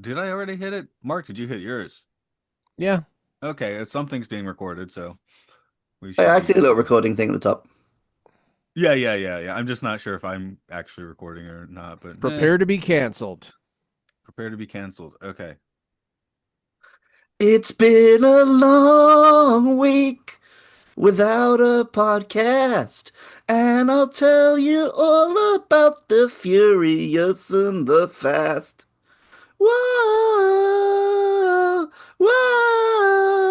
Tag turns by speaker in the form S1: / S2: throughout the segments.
S1: Did I already hit it? Mark, did you hit yours?
S2: Yeah.
S1: Okay, something's being recorded, so we
S2: I
S1: should be
S2: see a little
S1: good.
S2: recording thing at the top.
S1: Yeah. I'm just not sure if I'm actually recording or not, but
S2: Prepare to be canceled.
S1: prepare to be canceled. Okay.
S2: It's been a long week without a podcast, and I'll tell you all about the furious and the fast. Whoa, whoa.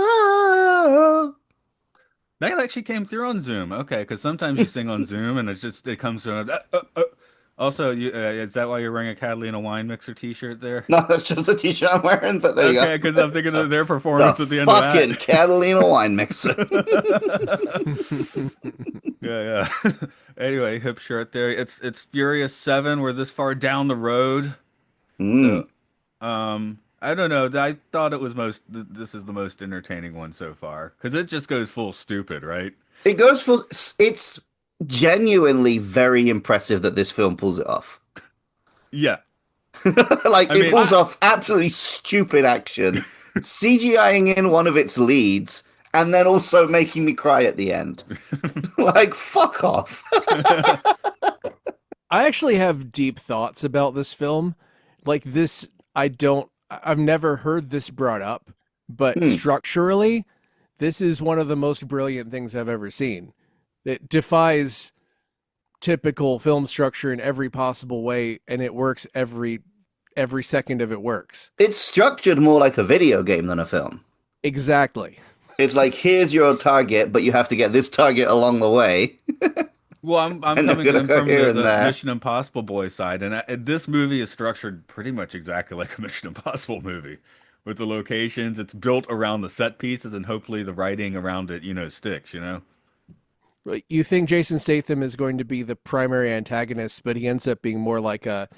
S1: That actually came through on Zoom. Okay, because sometimes you sing on Zoom and it comes through. Also, is that why you're wearing a Catalina wine mixer t-shirt there?
S2: No, that's just the t-shirt I'm wearing, but there you
S1: Okay,
S2: go.
S1: because I'm thinking
S2: So,
S1: of their
S2: the
S1: performance at the end of that.
S2: fucking Catalina wine mixer.
S1: Yeah. Anyway, hip shirt there. It's Furious 7. We're this far down the road.
S2: Mm.
S1: So, I don't know. I thought it was this is the most entertaining one so far because it just goes full stupid, right?
S2: It goes for it's genuinely very impressive that this film pulls it off.
S1: Yeah.
S2: Like
S1: I
S2: it
S1: mean,
S2: pulls off absolutely stupid action, CGIing in one of its leads, and then also making me cry at the end. Like fuck off. I actually have deep thoughts about this film. Like this, I've never heard this brought up, but
S1: Hmm.
S2: structurally, this is one of the most brilliant things I've ever seen. It defies typical film structure in every possible way, and it works every second of it works.
S3: It's structured more like a video game than a film.
S2: Exactly.
S3: It's like, here's your target, but you have to get this target along the way,
S1: Well, I'm
S3: and they're
S1: coming
S3: gonna
S1: in
S3: go
S1: from
S3: here and
S1: the
S3: there.
S1: Mission Impossible boy side, and this movie is structured pretty much exactly like a Mission Impossible movie, with the locations. It's built around the set pieces, and hopefully the writing around it, sticks.
S2: You think Jason Statham is going to be the primary antagonist, but he ends up being more like a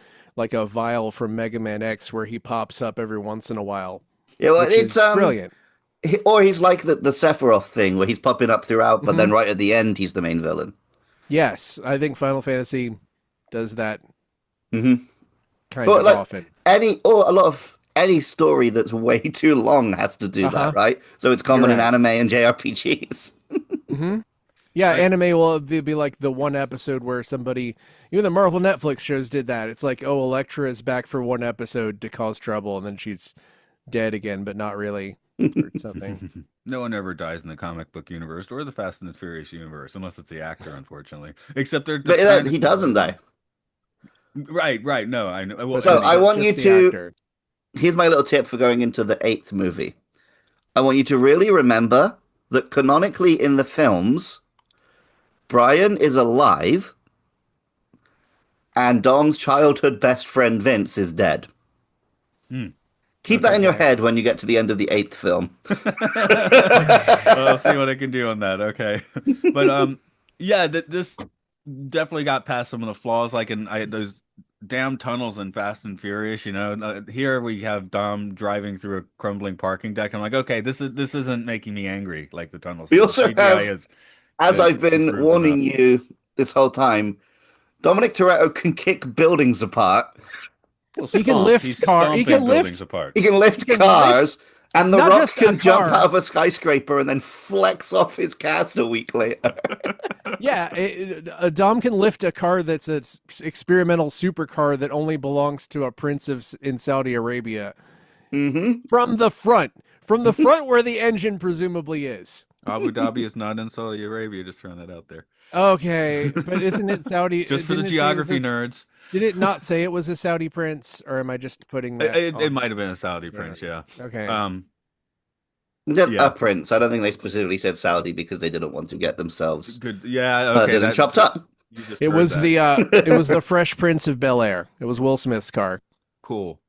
S2: vial from Mega Man X where he pops up every once in a while,
S3: Yeah, well,
S2: which
S3: it's
S2: is brilliant.
S3: or he's like the Sephiroth thing where he's popping up throughout, but
S2: Hmm.
S3: then right at the end he's the main villain.
S2: Yes, I think Final Fantasy does that
S3: Hmm.
S2: kind
S3: But
S2: of
S3: like
S2: often.
S3: a lot of any story that's way too long has to do that,
S2: Uh-huh.
S3: right? So it's
S2: You're
S3: common in
S2: right.
S3: anime and JRPGs.
S2: Hmm. Yeah,
S1: I
S2: anime will be like the one episode where somebody, even the Marvel Netflix shows did that. It's like, oh, Elektra is back for one episode to cause trouble, and then she's dead again, but not really, or something.
S1: No one ever dies in the comic book universe or the Fast and the Furious universe, unless it's the actor, unfortunately. Except they're
S3: But
S1: trying to
S3: he
S1: do
S3: doesn't
S1: both.
S3: die.
S1: Right. No, I know. Well,
S2: But
S3: So
S1: in
S2: the
S3: I
S1: the
S3: want you
S2: just the
S3: to.
S2: actor.
S3: Here's my little tip for going into the eighth movie. I want you to really remember that canonically in the films, Brian is alive and Dom's childhood best friend Vince is dead.
S1: Hmm.
S3: Keep that
S1: Okay.
S3: in your
S2: Okay.
S3: head when you get to the end of the eighth film.
S1: Well, I'll see what I can do on that. Okay, but yeah, this definitely got past some of the flaws, like in those damn tunnels in Fast and Furious. Here we have Dom driving through a crumbling parking deck. I'm like, okay, this isn't making me angry like the tunnel
S3: We
S1: scenes.
S3: also
S1: CGI
S3: have,
S1: is
S3: as I've been
S1: improved enough.
S3: warning you this whole time, Dominic Toretto can kick buildings apart.
S1: Well,
S2: He can
S1: stomp. He's
S2: lift car. He
S1: stomping
S2: can
S1: buildings
S2: lift.
S1: apart.
S3: He can
S2: He
S3: lift
S2: can lift
S3: cars, and The
S2: not
S3: Rock
S2: just a
S3: can jump out
S2: car.
S3: of a skyscraper and then flex off his cast a week later.
S2: Yeah, a Dom can lift a car that's an experimental supercar that only belongs to a prince of in Saudi Arabia
S3: Hmm.
S2: from the front where the engine presumably is.
S1: Abu Dhabi is not in Saudi Arabia. Just throwing that out there.
S2: Okay, but isn't it Saudi?
S1: Just for the
S2: Didn't it say it was
S1: geography
S2: a,
S1: nerds.
S2: Did it not say it was a Saudi prince, or am I just putting
S1: It,
S2: that
S1: it, it
S2: on?
S1: might have been a Saudi
S2: Yeah.
S1: prince, yeah.
S2: Okay.
S1: Um,
S3: A
S1: yeah.
S3: prince. I don't think they specifically said Saudi because they didn't want to get themselves
S1: Good. Yeah. Okay.
S3: murdered and chopped up.
S1: You just
S2: It
S1: heard
S2: was
S1: that.
S2: it was the Fresh Prince of Bel Air. It was Will Smith's car.
S1: Cool.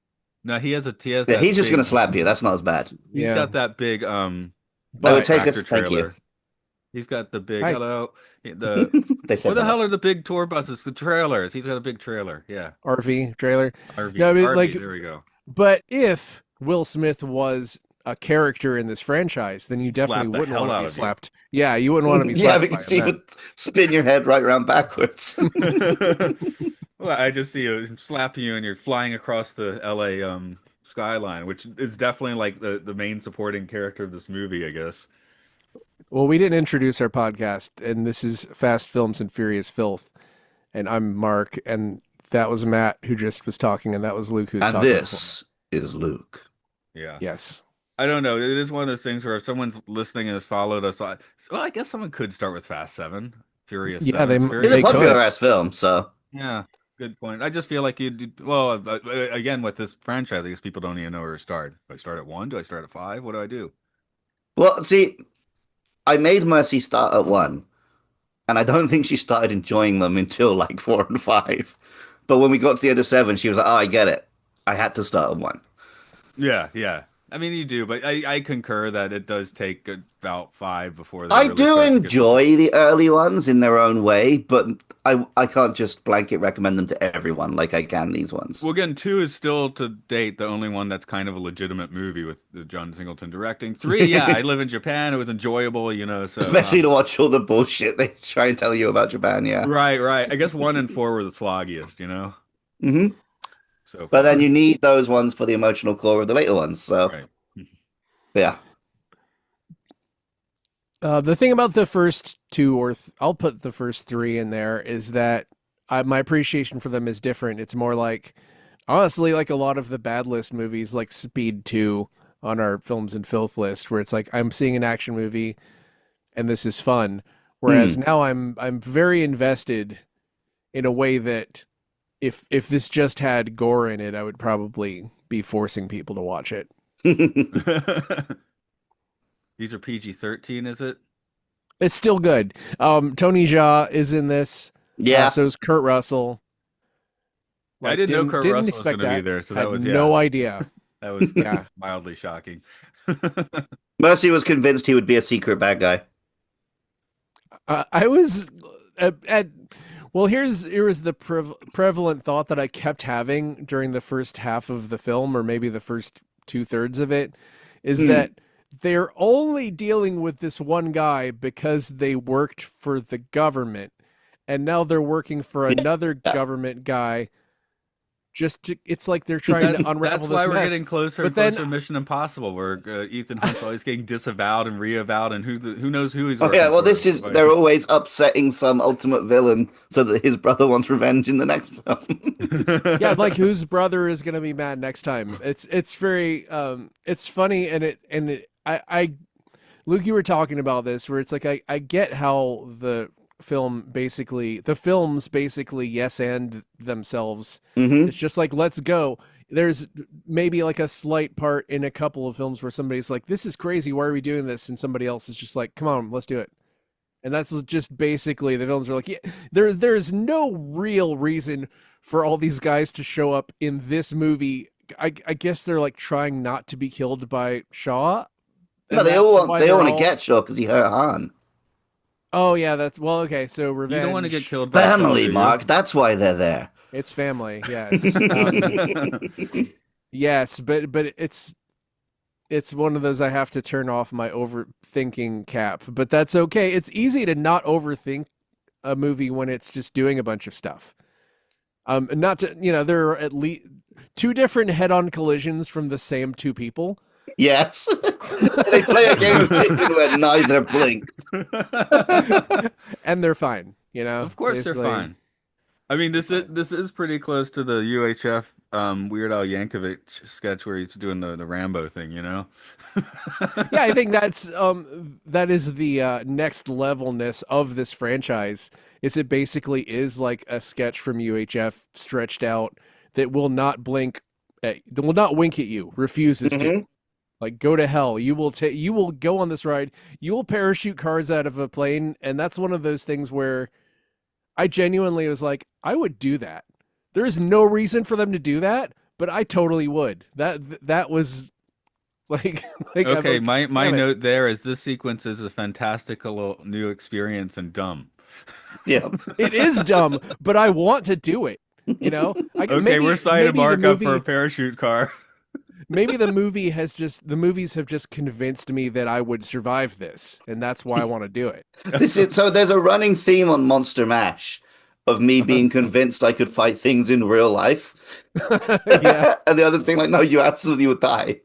S1: Now he has
S3: Yeah, he's
S1: that
S3: just gonna
S1: big.
S3: slap you. That's not as bad.
S1: He's
S2: Yeah,
S1: got that big
S3: I would
S2: but
S3: take
S1: tractor
S3: us. Thank you.
S1: trailer. He's got the big
S2: hi,
S1: hello. The
S3: They
S1: what
S3: said
S1: the
S3: hello.
S1: hell are the big tour buses? The trailers. He's got a big trailer. Yeah.
S2: RV trailer. No, I
S1: RV.
S2: mean
S1: RV.
S2: like,
S1: There we go.
S2: but if Will Smith was a character in this franchise, then you
S1: Slap
S2: definitely
S1: the
S2: wouldn't
S1: hell
S2: want to
S1: out
S2: be
S1: of you.
S2: slapped. Yeah, you wouldn't want to be
S3: Yeah,
S2: slapped by
S3: because
S2: him
S3: you
S2: then.
S3: would spin your head right around backwards.
S1: Well, I just see you slap you and you're flying across the LA skyline, which is definitely like the main supporting character of this movie, I guess.
S2: Well, we didn't introduce our podcast, and this is Fast Films and Furious Filth, and I'm Mark, and that was Matt who just was talking, and that was Luke who was
S3: And
S2: talking
S3: this is Luke.
S1: Yeah.
S2: Yes.
S1: I don't know. It is one of those things where if someone's listening and has followed us, well, I guess someone could start with Fast Seven, Furious
S2: Yeah,
S1: Seven. It's
S3: It's
S1: very
S3: a popular ass film, so
S1: yeah. Good point. I just feel like well, again with this franchise, I guess people don't even know where to start. Do I start at one? Do I start at five? What do I do?
S3: well, see, I made Mercy start at one, and I don't think she started enjoying them until like four and five. But when we got to the end of seven, she was like, "Oh, I get it. I had to start at one."
S1: Yeah, yeah. I mean, you do, but I concur that it does take about five before they
S3: I
S1: really
S3: do
S1: start to get
S3: enjoy the early ones in their own way, but I can't just blanket recommend them to everyone like I can these ones.
S1: Well, again, two is still to date the only one that's kind of a legitimate movie with John Singleton directing. Three, yeah, I live in Japan. It was enjoyable, so
S3: Especially to watch all the bullshit they try and tell you about Japan, yeah.
S1: right, right. I guess one and four were the sloggiest,
S3: hmm
S1: so
S3: But then
S1: far.
S3: you need those ones for the emotional core of the later ones, so
S1: Right.
S3: yeah.
S2: The thing about the first two, I'll put the first three in there, is that my appreciation for them is different. It's more like, honestly, like a lot of the bad list movies, like Speed 2 on our Films and Filth list, where it's like I'm seeing an action movie and this is fun. Whereas now I'm very invested in a way that if this just had gore in it, I would probably be forcing people to watch it.
S1: These are PG-13, is it?
S2: It's still good. Tony Jaa is in this.
S3: Yeah.
S2: So is Kurt Russell.
S1: I didn't know Kurt
S2: didn't
S1: Russell was
S2: expect
S1: going to be
S2: that.
S1: there, so
S2: Had
S1: that was
S2: no idea.
S1: that was
S2: Yeah.
S1: mildly shocking.
S3: Mercy was convinced he would be a secret bad guy.
S2: I was well. Here's the prevalent thought that I kept having during the first half of the film, or maybe the first 2/3 of it, is that they're only dealing with this one guy because they worked for the government, and now they're working for another government guy. It's like they're trying to unravel
S1: That's why
S2: this
S1: we're
S2: mess.
S1: getting closer
S2: But
S1: and closer
S2: then-
S1: to Mission Impossible, where Ethan Hunt's always getting disavowed and reavowed, and who knows who he's
S3: Oh
S1: working
S3: yeah, well
S1: for.
S3: they're always upsetting some ultimate villain so that his brother wants revenge in the next film.
S2: Yeah, like whose brother is gonna be mad next time? It's very it's funny, and I Luke, you were talking about this where it's like I get how the films basically yes and themselves. It's just like, let's go. There's maybe like a slight part in a couple of films where somebody's like, this is crazy, why are we doing this? And somebody else is just like, come on, let's do it. And that's just basically the films are like, yeah, there's no real reason for all these guys to show up in this movie. I guess they're like trying not to be killed by Shaw.
S3: No,
S2: And
S3: they all
S2: that's why
S3: want
S2: they're
S3: to get Shaw because he hurt Han.
S2: Oh yeah, that's well okay. So revenge.
S1: You don't want to get killed by
S3: Family,
S1: someone, do you?
S3: Mark. That's why they're there.
S2: It's family. Yes. Yes, but it's one of those I have to turn off my overthinking cap. But that's okay. It's easy to not overthink a movie when it's just doing a bunch of stuff. Not to there are at least two different head-on collisions from the same two people.
S3: Yes. They play a game of chicken where neither blinks.
S2: And they're fine,
S1: Of course
S2: basically.
S1: they're fine. I mean, this is pretty close to the UHF Weird Al Yankovic sketch where he's doing the Rambo thing,
S2: Yeah, I think that is the next levelness of this franchise. Is it basically is like a sketch from UHF stretched out that will not blink, that will not wink at you, refuses to. Like, go to hell. You will go on this ride. You will parachute cars out of a plane, and that's one of those things where I genuinely was like, I would do that. There is no reason for them to do that, but I totally would. That was like
S1: okay, my
S2: damn it.
S1: note there is this sequence is a fantastical new experience and dumb.
S3: Yeah.
S2: It is dumb, but I want to do it.
S1: Okay, we're signing Mark up for a parachute car.
S2: Maybe the movies have just convinced me that I would survive this, and that's why I want to do it.
S3: So there's a running theme on Monster Mash of me being convinced I could fight things in real life.
S2: Yeah.
S3: And the other thing, like, no, you absolutely would die.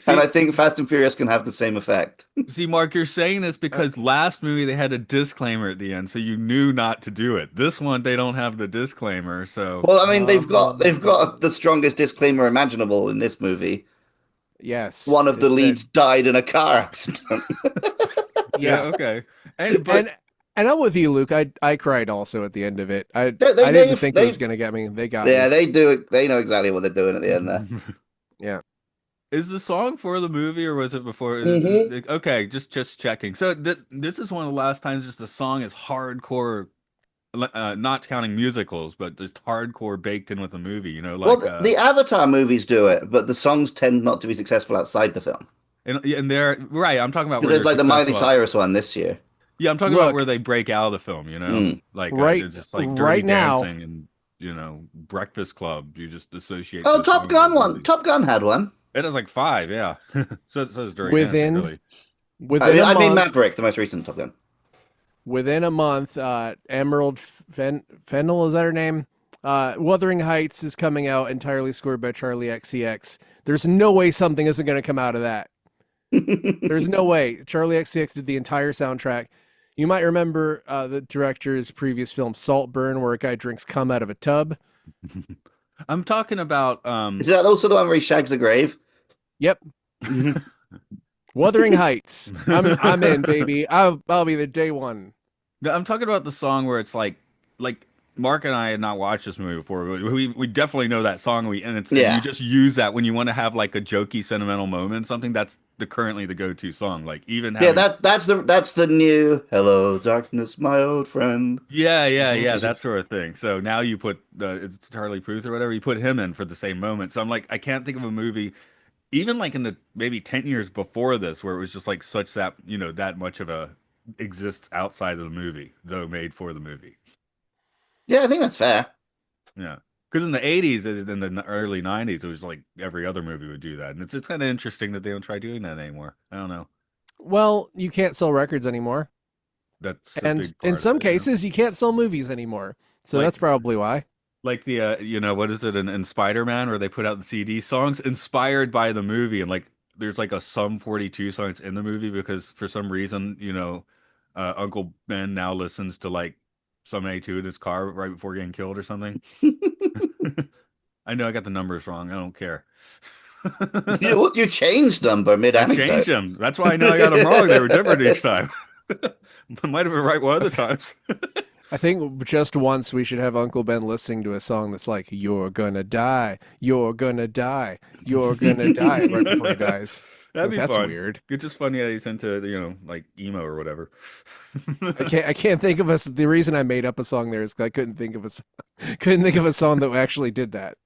S3: And I
S1: See,
S3: think Fast and Furious can have the same effect.
S1: see, Mark, you're saying this because last movie they had a disclaimer at the end, so you knew not to do it. This one they don't have the disclaimer, so
S3: Well, I mean, they've got
S2: Um,
S3: the strongest disclaimer imaginable in this movie.
S2: yes,
S3: One of the
S2: it's that.
S3: leads died in a car accident.
S1: yeah,
S2: Yeah,
S1: okay. And but
S2: and I'm with you, Luke. I cried also at the end of it.
S3: They, they,
S2: I didn't
S3: they've,
S2: think it was
S3: they,
S2: gonna get me. They got
S3: yeah,
S2: me.
S3: they do it. They know exactly what they're doing at the end there.
S2: Yeah.
S1: is the song for the movie or was it before?
S3: Hmm.
S1: Okay, just checking. So this is one of the last times just the song is hardcore, not counting musicals, but just hardcore baked in with the movie. You know,
S3: Well,
S1: like
S3: the Avatar movies do it, but the songs tend not to be successful outside the film.
S1: and they're right. I'm talking about
S3: Because
S1: where
S3: there's
S1: they're
S3: like the Miley
S1: successful.
S3: Cyrus one this year.
S1: Yeah, I'm talking about where
S2: Look,
S1: they break out of the film. You know,
S3: Mm.
S1: like
S2: right,
S1: it's just like Dirty
S2: right now,
S1: Dancing and Breakfast Club. You just associate
S3: Oh,
S1: those
S3: Top
S1: songs with
S3: Gun
S1: the
S3: one.
S1: movie.
S3: Top Gun had one.
S1: It has like five, yeah. So is Dirty Dancing,
S2: within
S1: really.
S3: I
S2: within
S3: mean,
S2: a
S3: I mean
S2: month,
S3: Maverick, the most recent Top Gun.
S2: within a month, Emerald Fennel, is that her name? Wuthering Heights is coming out, entirely scored by Charlie XCX. There's no way something isn't going to come out of that. There's no way. Charlie XCX did the entire soundtrack. You might remember the director's previous film, Saltburn, where a guy drinks cum out of a tub.
S1: I'm talking about
S3: Is that also the one where he shags a grave?
S2: Yep. Wuthering Heights. I'm in, baby. I'll be the day one.
S1: no, I'm talking about the song where it's like Mark and I had not watched this movie before, but we definitely know that song. And you
S3: Yeah.
S1: just use that when you want to have like a jokey sentimental moment, something that's currently the go-to song. Like even
S3: Yeah,
S1: having
S3: that's the new Hello Darkness, my old friend.
S1: yeah, that sort of thing. So now you put it's Charlie Puth or whatever, you put him in for the same moment. So I'm like, I can't think of a movie, even like in the maybe 10 years before this, where it was just like such that, that much of a exists outside of the movie, though made for the movie.
S3: Yeah, I think that's fair.
S1: Yeah. Because in the 80s and in the early 90s, it was like every other movie would do that. And it's kind of interesting that they don't try doing that anymore. I don't know.
S2: Well, you can't sell records anymore.
S1: That's a
S2: And
S1: big
S2: in
S1: part of
S2: some
S1: it, yeah.
S2: cases, you can't sell movies anymore. So
S1: Like
S2: that's probably why.
S1: like the what is it in Spider-Man where they put out the CD songs inspired by the movie and like there's like a Sum 42 song that's in the movie because for some reason, Uncle Ben now listens to like some A2 in his car right before getting killed or something. I know I got the numbers wrong. I don't care.
S3: You changed number mid
S1: I changed
S3: anecdote.
S1: them. That's why I know I got them wrong. They were different each time. Might have been right one of the times.
S2: I think just once we should have Uncle Ben listening to a song that's like, "You're gonna die, you're gonna die, you're gonna die," right before he dies.
S1: That'd
S2: Like,
S1: be
S2: that's
S1: fun.
S2: weird.
S1: It's just funny that he's into, like emo or whatever.
S2: I can't think of us. The reason I made up a song there is 'cause I couldn't think of a song that actually did that.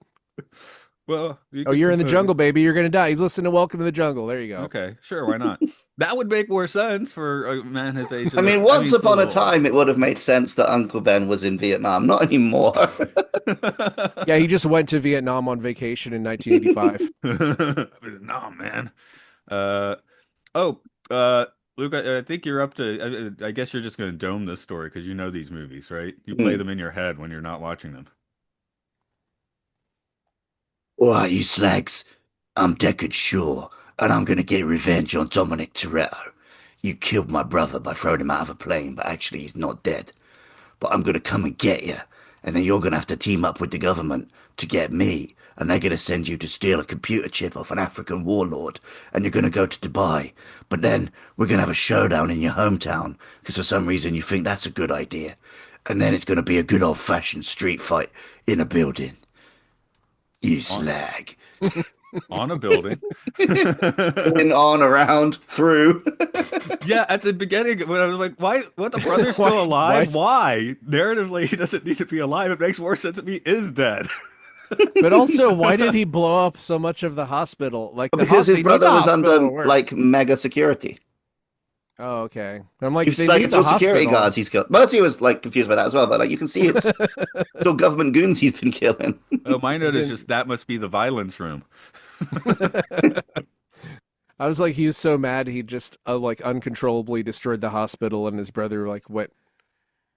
S1: Well, you
S2: Oh,
S1: could
S2: you're in the
S1: compose
S2: jungle,
S1: it.
S2: baby. You're gonna die. He's listening to Welcome to the Jungle. There you go.
S1: Okay, sure, why not? That would make more sense for a man his age.
S3: I mean,
S1: I
S3: once
S1: mean, still a
S3: upon a
S1: little
S3: time, it would have made sense that Uncle Ben was in Vietnam. Not anymore.
S1: old.
S2: Yeah, he just went to Vietnam on vacation in 1985.
S1: No, man. Uh, oh, Luke, I think you're up to. I guess you're just going to dome this story because you know these movies, right? You play
S3: Hmm.
S1: them in your head when you're not watching them.
S3: All right, you slags. I'm Deckard Shaw, and I'm gonna get revenge on Dominic Toretto. You killed my brother by throwing him out of a plane, but actually he's not dead. But I'm gonna come and get you, and then you're gonna have to team up with the government to get me, and they're gonna send you to steal a computer chip off an African warlord, and you're gonna go to Dubai. But then we're gonna have a showdown in your hometown, because for some reason you think that's a good idea. And then it's gonna be a good old-fashioned street fight in a building. You
S1: On
S3: slag.
S1: on a building.
S3: In, on, around, through.
S1: Yeah, at the beginning when I was like, "Why? What? The brother's
S2: Why?
S1: still alive?
S2: What?
S1: Why? Narratively, he doesn't need to be alive. It makes more sense if he is dead."
S2: But also, why did he blow up so much of the hospital? Like
S3: Because his
S2: they need the
S3: brother was
S2: hospital to
S3: under
S2: work.
S3: like mega security.
S2: Oh, okay. I'm like,
S3: It's
S2: they
S3: like
S2: need
S3: it's
S2: the
S3: all security
S2: hospital.
S3: guards he's killed. Mercy was like confused by that as well, but like you can see it's still government goons he's been killing.
S1: Oh, my
S2: He
S1: note is
S2: didn't.
S1: just that must be the violence room.
S2: I was like, he was so mad he just like uncontrollably destroyed the hospital, and his brother like went.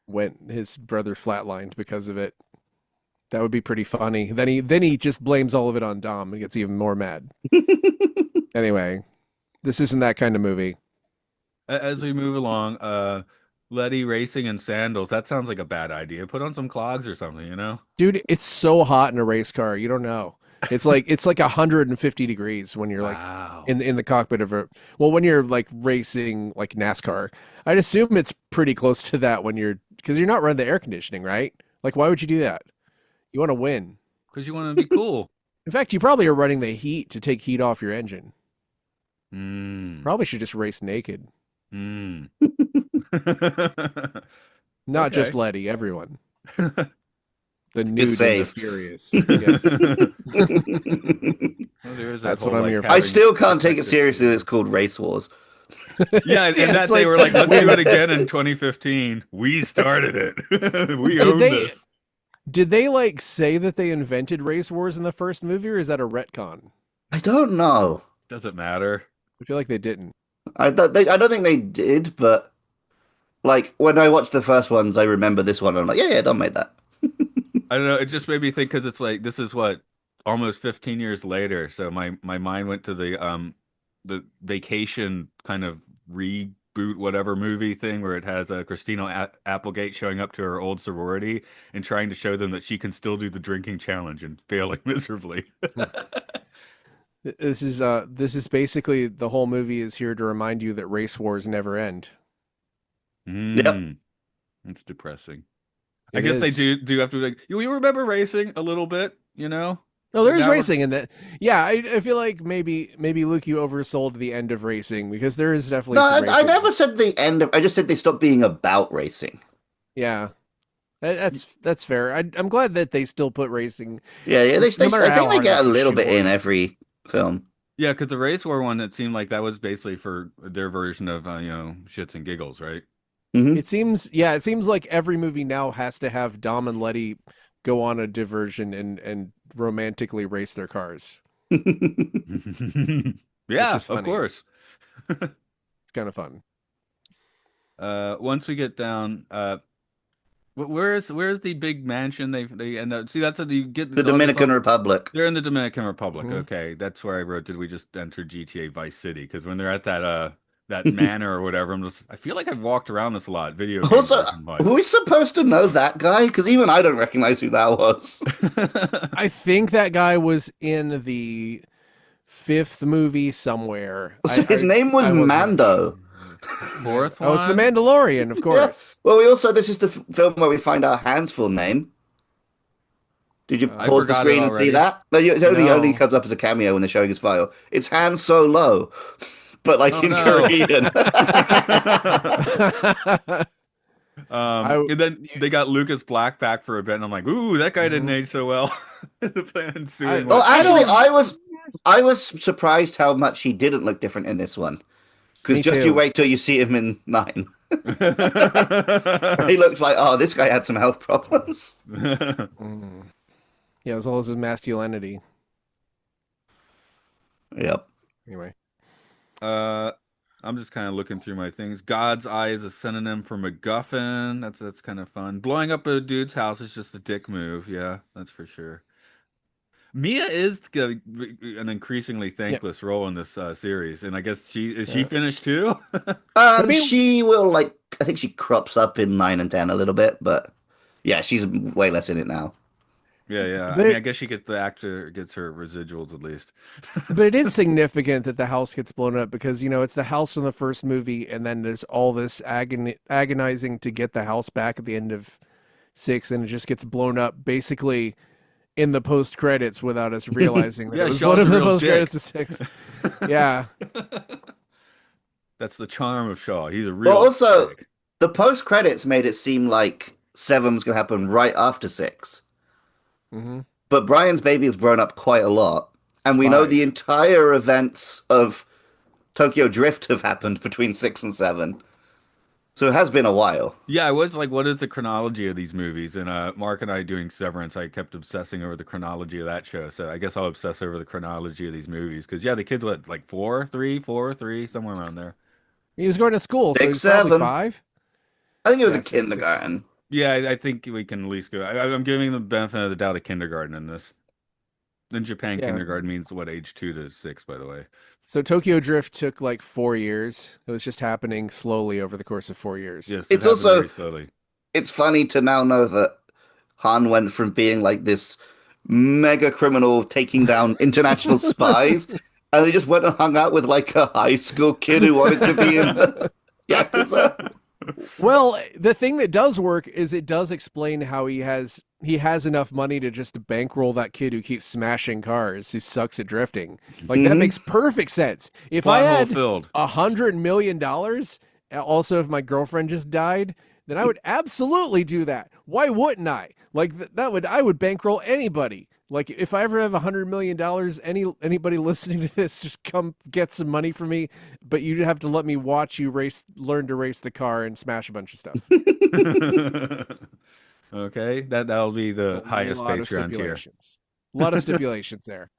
S2: went his brother flatlined because of it. That would be pretty funny. Then he just blames all of it on Dom and gets even more mad. Anyway, this isn't that kind of movie.
S1: As we move along, Letty racing in sandals. That sounds like a bad idea. Put on some clogs or something, you know?
S2: Dude, it's so hot in a race car. You don't know. It's like 150 degrees when you're like
S1: Wow.
S2: in the cockpit of a well, when you're like racing like NASCAR. I'd assume it's pretty close to that when you're because you're not running the air conditioning, right? Like why would you do that? You want to win.
S1: Because you want to be cool.
S2: In fact, you probably are running the heat to take heat off your engine.
S1: Mm.
S2: Probably should just race naked.
S1: Mm.
S2: Not just
S1: Okay.
S2: Letty, everyone. The
S3: Good
S2: nude and the
S3: save.
S2: furious. Yes.
S1: Well, there is that
S2: That's what
S1: whole
S2: I'm
S1: like
S2: here for.
S3: I
S1: having
S3: still can't take it
S1: protective
S3: seriously that
S1: gear.
S3: it's called Race Wars.
S1: Yeah, and
S2: Yeah,
S1: that
S2: it's
S1: they
S2: like
S1: were like, let's
S2: wait a
S1: do it
S2: minute.
S1: again in 2015. We started it. We
S2: Did
S1: own
S2: they
S1: this.
S2: did they like say that they invented race wars in the first movie or is that a retcon?
S3: I don't know.
S1: Doesn't matter.
S2: I feel like they didn't.
S3: I don't think they did, but like when I watched the first ones, I remember this one. And I'm like, yeah, Don made that.
S1: I don't know. It just made me think because it's like this is what almost 15 years later. So my mind went to the vacation kind of reboot whatever movie thing where it has Christina Applegate showing up to her old sorority and trying to show them that she can still do the drinking challenge and failing miserably.
S2: This is basically the whole movie is here to remind you that race wars never end.
S3: Yep.
S1: Mm, it's depressing. I
S2: It
S1: guess they
S2: is.
S1: do have to be like you remember racing a little bit, you know?
S2: No,
S1: But
S2: there is
S1: now we're
S2: racing in that. Yeah, I feel like maybe Luke, you oversold the end of racing because there is
S3: No,
S2: definitely some
S3: I
S2: racing.
S3: never said the end of. I just said they stopped being about racing.
S2: Yeah, that's fair. I'm glad that they still put racing,
S3: Yeah, yeah.
S2: no matter
S3: I
S2: how
S3: think they
S2: hard they
S3: get
S2: have
S3: a
S2: to
S3: little bit
S2: shoehorn
S3: in
S2: it.
S3: every film.
S1: Yeah, because the race war one, it seemed like that was basically for their version of shits and giggles, right?
S3: Hmm.
S2: It seems like every movie now has to have Dom and Letty go on a diversion and romantically race their cars, which
S1: Yeah,
S2: is
S1: of
S2: funny.
S1: course.
S2: It's kind of fun.
S1: Once we get down, where's the big mansion they end up? See, that's how you
S3: The
S1: get all this
S3: Dominican
S1: on.
S3: Republic.
S1: They're in the Dominican Republic.
S2: Mhm.
S1: Okay, that's where I wrote. Did we just enter GTA Vice City? Because when they're at that manor or whatever, I feel like I've walked around this a lot, video game
S3: Also,
S1: version
S3: who
S1: wise.
S3: is supposed to know that guy? Because even I don't recognize who that was.
S2: I think that guy was in the fifth movie somewhere.
S3: So his name was
S2: I wasn't
S3: Mando.
S1: Fourth
S2: Oh, it's the
S1: one.
S2: Mandalorian, of
S3: Yeah.
S2: course.
S3: Well, we also this is the film where we find out Han's full name. Did you
S1: I
S3: pause the
S1: forgot it
S3: screen and see
S1: already.
S3: that? No, it only
S2: No.
S3: comes up as a cameo when they're showing his file. It's Han Solo, but like
S1: Oh
S3: in
S1: no.
S3: Korean.
S2: I
S1: And then they got Lucas Black back for a bit, and I'm like, ooh, that guy didn't
S2: Mhm.
S1: age so well. The ensuing
S2: I
S3: Well,
S1: what
S2: I
S3: actually,
S1: 10
S2: don't.
S3: I was surprised how much he didn't look different in this one. Because
S2: Me
S3: just you
S2: too.
S3: wait till you see him in 9.
S1: years.
S3: He looks like, oh, this guy had some health problems.
S2: Mm. Yeah, as well as his masculinity.
S3: Yep.
S2: Anyway,
S1: uh, I'm just kind of looking through my things. God's Eye is a synonym for MacGuffin. That's kind of fun. Blowing up a dude's house is just a dick move. Yeah, that's for sure. Mia is getting an increasingly
S2: yeah.
S1: thankless role in this series, and I guess she
S2: Yeah.
S1: finished too.
S2: I mean,
S3: She will like. I think she crops up in 9 and 10 a little bit, but yeah, she's way less in it now.
S1: Yeah, yeah. I
S2: but
S1: mean, I
S2: it
S1: guess the actor gets her residuals at least.
S2: but it is significant that the house gets blown up because it's the house from the first movie, and then there's all this agonizing to get the house back at the end of six, and it just gets blown up basically in the post credits without us realizing that it
S1: Yeah,
S2: was one
S1: Shaw's
S2: of
S1: a
S2: the
S1: real
S2: post
S1: dick.
S2: credits of six. Yeah.
S1: That's the charm of Shaw. He's a
S3: But
S1: real
S3: also,
S1: dick.
S3: the post credits made it seem like 7 was going to happen right after 6.
S2: Hmm.
S3: But Brian's baby has grown up quite a lot, and we know the
S2: Five.
S3: entire events of Tokyo Drift have happened between 6 and 7. So it has been a while.
S1: Yeah, I was like, what is the chronology of these movies? And Mark and I doing Severance, I kept obsessing over the chronology of that show. So I guess I'll obsess over the chronology of these movies. Because yeah, the kid's what, like four, three, somewhere around there.
S2: He was going to school, so
S3: 6,
S2: he's probably
S3: 7.
S2: five.
S3: I think it was a
S2: Yeah, six.
S3: kindergarten.
S1: Yeah, I think we can at least go. I'm giving the benefit of the doubt of kindergarten in this. In Japan,
S2: Yeah.
S1: kindergarten means what, age 2 to 6, by the way.
S2: So Tokyo Drift took like 4 years. It was just happening slowly over the course of 4 years.
S1: Yes, it
S3: It's
S1: happened
S3: also
S1: very slowly.
S3: it's funny to now know that Han went from being like this mega criminal taking down international spies, and he just went and hung out with like a high school kid who wanted to be in the Yakuza.
S2: Well, the thing that does work is it does explain how he has enough money to just bankroll that kid who keeps smashing cars, who sucks at drifting. Like that
S3: Mhm.
S2: makes perfect sense. If I
S1: Plot hole
S2: had
S1: filled.
S2: $100 million, also if my girlfriend just died, then I would absolutely do that. Why wouldn't I? Like I would bankroll anybody. Like if I ever have $100 million, anybody listening to this, just come get some money from me. But you'd have to let me watch you learn to race the car and smash a bunch of stuff.
S1: Okay, that'll be
S2: A
S1: the highest
S2: lot of
S1: Patreon tier.
S2: stipulations. A lot of stipulations there.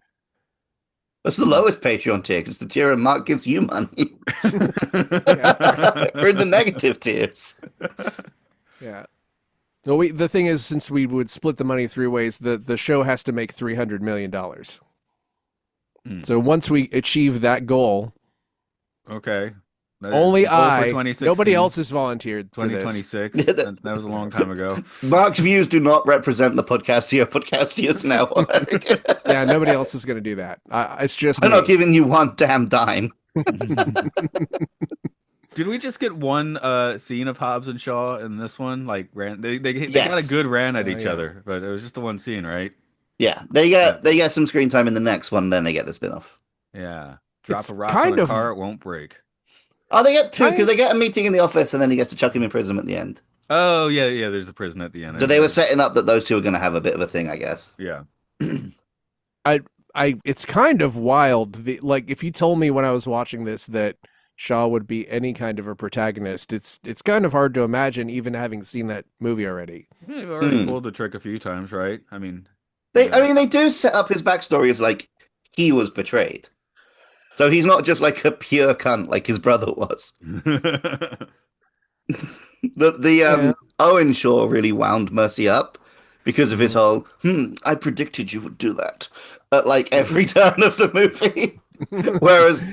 S3: That's the lowest Patreon tier because the tier and Mark gives you money.
S2: Yeah.
S3: We're in the negative tiers.
S2: Yeah. No, the thing is, since we would split the money three ways, the show has to make $300 million.
S1: Hmm.
S2: So once we achieve that goal,
S1: Okay.
S2: only
S1: Goal for
S2: I,
S1: 2016,
S2: nobody else has volunteered for this.
S1: 2026. That was a long time ago.
S3: Mark's views do not represent the Podcastier Podcastiers Network.
S2: Yeah, nobody else is going to do that. It's just
S3: I'm
S2: me.
S3: not giving you one damn dime.
S1: Did we just get one scene of Hobbs and Shaw in this one? Like they got a
S3: Yes.
S1: good ran at each
S2: Yeah.
S1: other, but it was just the one scene, right?
S3: Yeah, they get some screen time in the next one, then they get the spin-off.
S1: Yeah. Drop
S2: It's
S1: a rock
S2: kind
S1: on a
S2: of-
S1: car, it won't break.
S3: Oh, they get two because they get a meeting in the office and then he gets to chuck him in prison at the end.
S1: Oh yeah, there's a prison at the end.
S3: So they were setting up that those two are going to have a bit of a thing, I guess.
S1: Yeah.
S2: It's kind of wild. Like if you told me when I was watching this that Shaw would be any kind of a protagonist, it's kind of hard to imagine, even having seen that movie already.
S1: They've already
S3: Hmm.
S1: pulled the trick a few times, right? I mean,
S3: They do set up his backstory as like he was betrayed. So he's not just like a pure cunt like his brother was. The Owen Shaw really wound Mercy up because of his whole, I predicted you would do that at like every turn of the movie. Whereas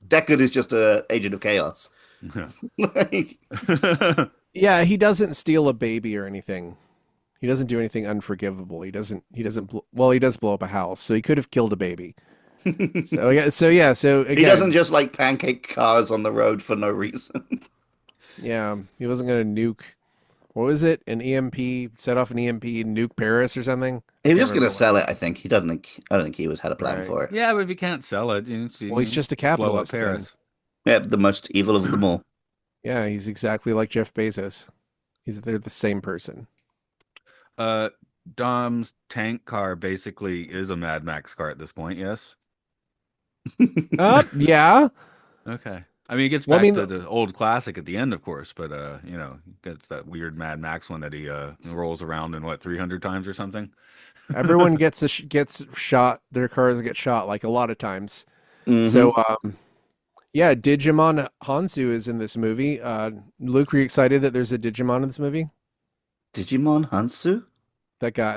S3: Deckard is just an agent of chaos. Like,
S2: Yeah, he doesn't steal a baby or anything. He doesn't do anything unforgivable. He doesn't well, he does blow up a house, so he could have killed a baby. So again,
S3: he doesn't just like pancake cars on the road for no reason.
S2: yeah, he wasn't going to nuke. What was it? An EMP, set off an EMP, nuke Paris or something?
S3: He was
S2: Can't
S3: just going to
S2: remember
S3: sell it, I think. I don't think he had a plan
S2: Right.
S3: for it.
S1: yeah, but if you can't sell it,
S2: Well, he's just a
S1: blow up
S2: capitalist. then.
S1: Paris.
S3: Yeah, the most evil of them all.
S2: Yeah, he's exactly like Jeff Bezos. They're the same person.
S1: Dom's tank car basically is a Mad Max car at this point, yes?
S2: Yeah.
S1: Okay. I mean, it gets
S2: Well,
S1: back
S2: I mean,
S1: to the old classic at the end, of course, but he gets that weird Mad Max one that he rolls around in 300 times or something.
S2: Everyone gets shot. Their cars get shot like a lot of times.
S3: Mhm.
S2: So, yeah, Digimon Hansu is in this movie. Luke, are you excited that there's a Digimon in this movie?
S3: Digimon Hansu?
S2: The guy,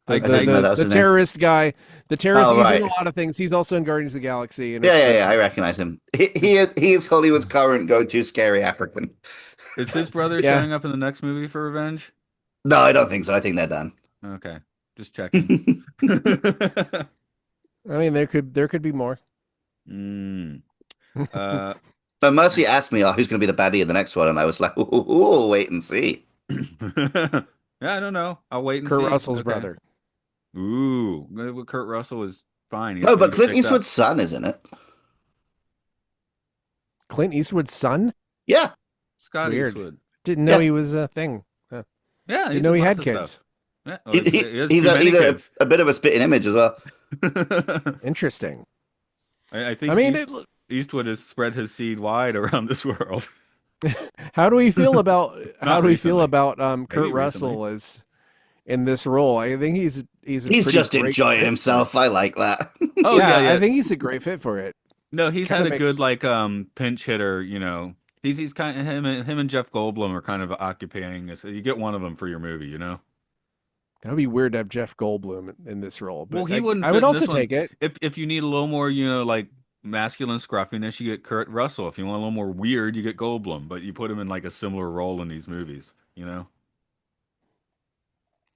S1: I
S3: didn't know that was
S2: the
S3: his name.
S2: terrorist guy. The terrorist.
S3: Oh,
S2: He's
S3: right.
S2: in a lot of things. He's also in Guardians of the Galaxy. And
S3: Yeah, I recognize him. He is Hollywood's current go-to scary African.
S1: Is his brother
S2: Yeah.
S1: showing up in the next movie for revenge?
S3: No, I don't think so. I think they're done.
S1: Okay. Just checking.
S2: I mean, there could be more.
S1: Mm.
S3: But Mercy asked me, who's going to be the baddie in the next one? And I was like, ooh, wait and see.
S1: Yeah, I don't know. I'll wait and
S2: Kurt
S1: see.
S2: Russell's
S1: Okay.
S2: brother.
S1: Ooh, Kurt Russell is fine. He's
S3: No, but
S1: been
S3: Clint
S1: picked up.
S3: Eastwood's son, isn't it?
S2: Clint Eastwood's son?
S3: Yeah.
S1: Scott
S2: Weird.
S1: Eastwood.
S2: Didn't know
S3: Yeah.
S2: he was a thing.
S1: Yeah,
S2: Didn't know he
S1: in
S2: had
S1: lots of
S2: kids.
S1: stuff. Yeah, well,
S3: He-
S1: he has
S3: he's
S1: too many
S3: he's
S1: kids.
S3: a bit of a spitting image as well.
S2: Interesting.
S1: I think
S2: I mean,
S1: Eastwood has spread his seed wide around this world.
S2: how do we feel about
S1: recently.
S2: Kurt
S1: Maybe
S2: Russell as in this role? I think he's a
S3: He's
S2: pretty
S3: just
S2: great
S3: enjoying
S2: fit
S3: himself. I like that.
S1: Oh
S2: yeah,
S1: yeah.
S2: I think he's a great fit for it.
S1: No, he's
S2: kinda
S1: had a good
S2: makes-
S1: pinch hitter, He's kind of him and Jeff Goldblum are kind of occupying this. You get one of them for your movie, you know.
S2: That would be weird to have Jeff Goldblum in this role,
S1: Well,
S2: but
S1: he wouldn't
S2: I
S1: fit
S2: would
S1: in
S2: also
S1: this one.
S2: take it.
S1: If you need a little more, like masculine scruffiness, you get Kurt Russell. If you want a little more weird, you get Goldblum. But you put him in like a similar role in these movies, you know.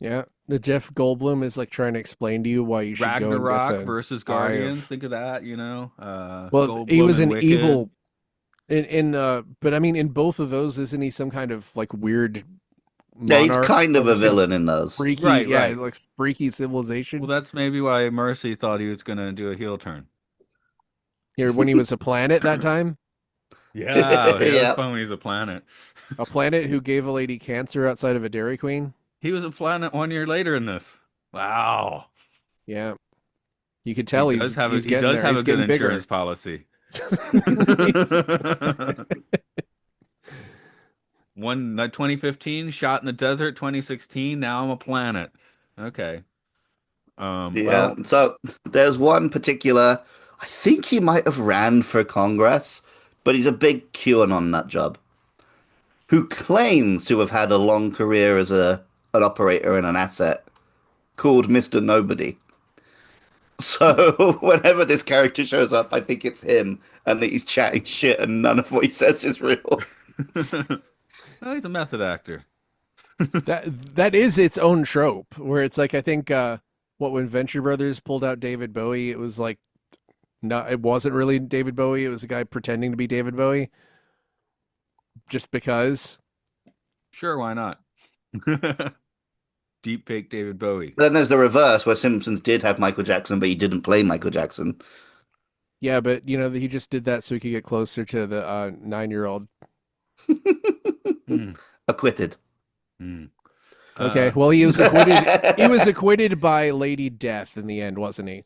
S2: Yeah, the Jeff Goldblum is like trying to explain to you why you should go and get
S1: Ragnarok
S2: the
S1: versus
S2: eye
S1: Guardians.
S2: of.
S1: Think of that, you know.
S2: Well, he
S1: Goldblum
S2: was
S1: and
S2: an
S1: Wicked.
S2: evil but I mean, in both of those, isn't he some kind of like weird
S3: Yeah, he's
S2: monarch
S3: kind of
S2: of
S3: a
S2: some
S3: villain in those.
S2: freaky,
S1: Right,
S2: yeah,
S1: right.
S2: like freaky
S1: Well,
S2: civilization?
S1: that's maybe why Mercy thought he was gonna do a heel turn.
S2: Here, when he was a planet that time,
S1: Yeah, it was
S3: Yeah.
S1: fun when he's a planet.
S2: a planet who gave a lady cancer outside of a Dairy Queen.
S1: He was a planet 1 year later in this. Wow.
S2: Yeah, you could tell he's
S1: He
S2: getting
S1: does
S2: there.
S1: have
S2: He's
S1: a good
S2: getting
S1: insurance
S2: bigger.
S1: policy. One 2015, shot in the desert, 2016, now I'm a planet. Okay.
S3: Yeah.
S2: Well,
S3: So there's one particular, I think he might have ran for Congress, but he's a big QAnon nut job who claims to have had a long career as an operator and an asset called Mr. Nobody. So whenever this character shows up, I think it's him and that he's chatting shit and none of what he says is real.
S1: oh, he's a method actor.
S2: that is its own trope, where it's like I think what when Venture Brothers pulled out David Bowie, it was like no, it wasn't really David Bowie. It was a guy pretending to be David Bowie just because.
S1: Sure, why not? Deep fake David Bowie.
S3: Then there's the reverse where Simpsons did have Michael Jackson, but he didn't play Michael Jackson.
S2: Yeah, but he just did that so he could get closer to the 9-year-old.
S1: Hmm.
S3: Acquitted.
S1: Hmm.
S2: Okay, well he was acquitted. He was acquitted by Lady Death in the end, wasn't he?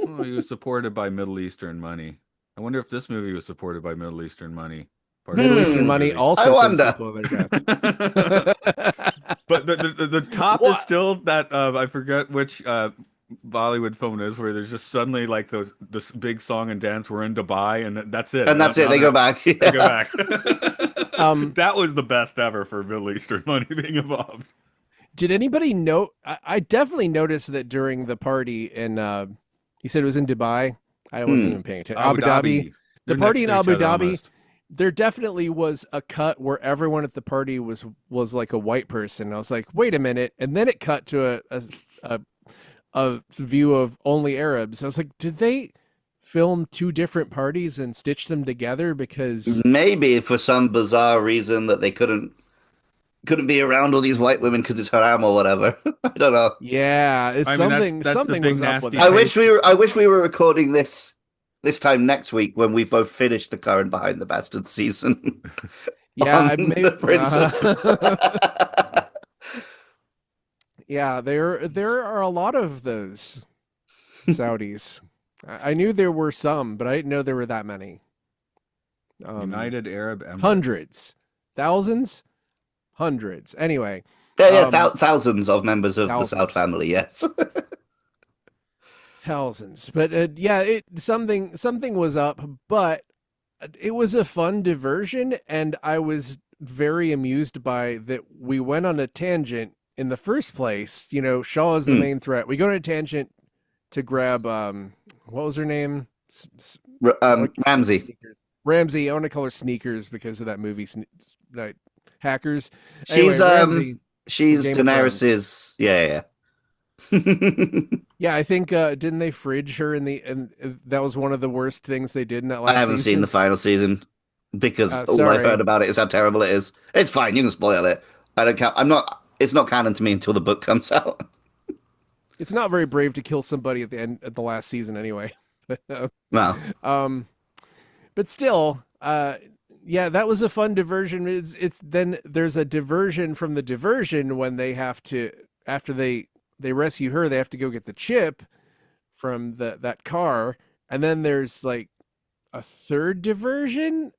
S1: Well, he was supported by Middle Eastern money. I wonder if this movie was supported by Middle Eastern money.
S2: Middle
S1: Partially
S2: Eastern
S1: in the
S2: money
S1: movie.
S3: I
S2: also sends
S3: wonder.
S2: people to their death.
S1: But the top is
S2: What?
S1: still that I forget which Bollywood film it is where there's just suddenly like this big song and dance. We're in Dubai and that's it.
S3: And that's it. They go back.
S1: They go back.
S2: Um,
S1: That was the best ever for Middle Eastern money being involved.
S2: Did anybody know? I definitely noticed that during the party in, you said it was in Dubai. I wasn't even paying attention. Abu Dhabi. The
S1: They're
S2: party in
S1: next to
S2: Abu
S1: each other
S2: Dhabi.
S1: almost.
S2: There definitely was a cut where everyone at the party was like a white person. I was like, wait a minute, and then it cut to a view of only Arabs. I was like, did they film two different parties and stitch them together? Because
S3: Maybe for some bizarre reason that they couldn't be around all these white women because it's haram or whatever. I don't know.
S2: yeah, it's
S1: I mean,
S2: something.
S1: that's the
S2: Something
S1: big
S2: was up with
S1: nasty
S2: that.
S3: I wish we were recording this time next week when we both finished the current Behind the Bastards season
S2: Yeah,
S3: on
S2: I may.
S3: the Prince of.
S2: Yeah, there are a lot of those Saudis. I knew there were some, but I didn't know there were that many.
S1: United Arab Emirates.
S2: Hundreds, thousands, hundreds. Anyway,
S3: Yeah,
S2: um,
S3: thousands of members of the South
S2: thousands,
S3: family. Yes.
S2: thousands. But yeah, something was up, but it was a fun diversion, and I was very amused by that. We went on a tangent in the first place. Shaw is the main threat. We go on a tangent to grab what was her name? I like
S3: Ramsey.
S2: Sneakers. Ramsey. I want to call her Sneakers because of that movie, Hackers. Anyway, Ramsey.
S3: She's
S2: Game of Thrones.
S3: Daenerys's. Yeah, yeah.
S2: Yeah, I think didn't they fridge her and that was one of the worst things they did in that last
S3: I haven't
S2: season?
S3: seen the final season because all
S2: Sorry.
S3: I've heard about it is how terrible it is. It's fine, you can spoil it. I don't count. I'm not. It's not canon to me until the book comes out.
S2: It's not very brave to kill somebody at the last season anyway.
S3: No.
S2: But still, yeah, that was a fun diversion. It's then there's a diversion from the diversion when they have to after they rescue her, they have to go get the chip from that car, and then there's like a third diversion.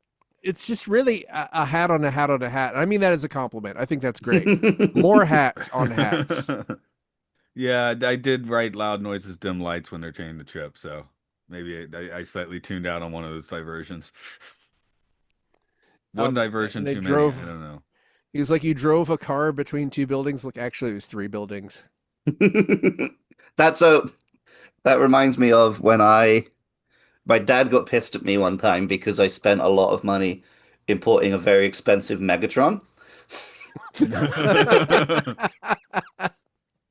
S2: It's just really a hat on a hat on a hat. I mean that as a compliment. I think that's great. More hats on hats.
S1: Yeah, I did write loud noises, dim lights when they're changing the chip, so maybe I slightly tuned out on one of those diversions. One diversion
S2: And they
S1: too many. I
S2: drove.
S1: don't know.
S2: He was like, you drove a car between two buildings. Like, actually, it was three buildings.
S3: That's a that reminds me of when I my dad got pissed at me one time because I spent a lot of money importing a very expensive Megatron.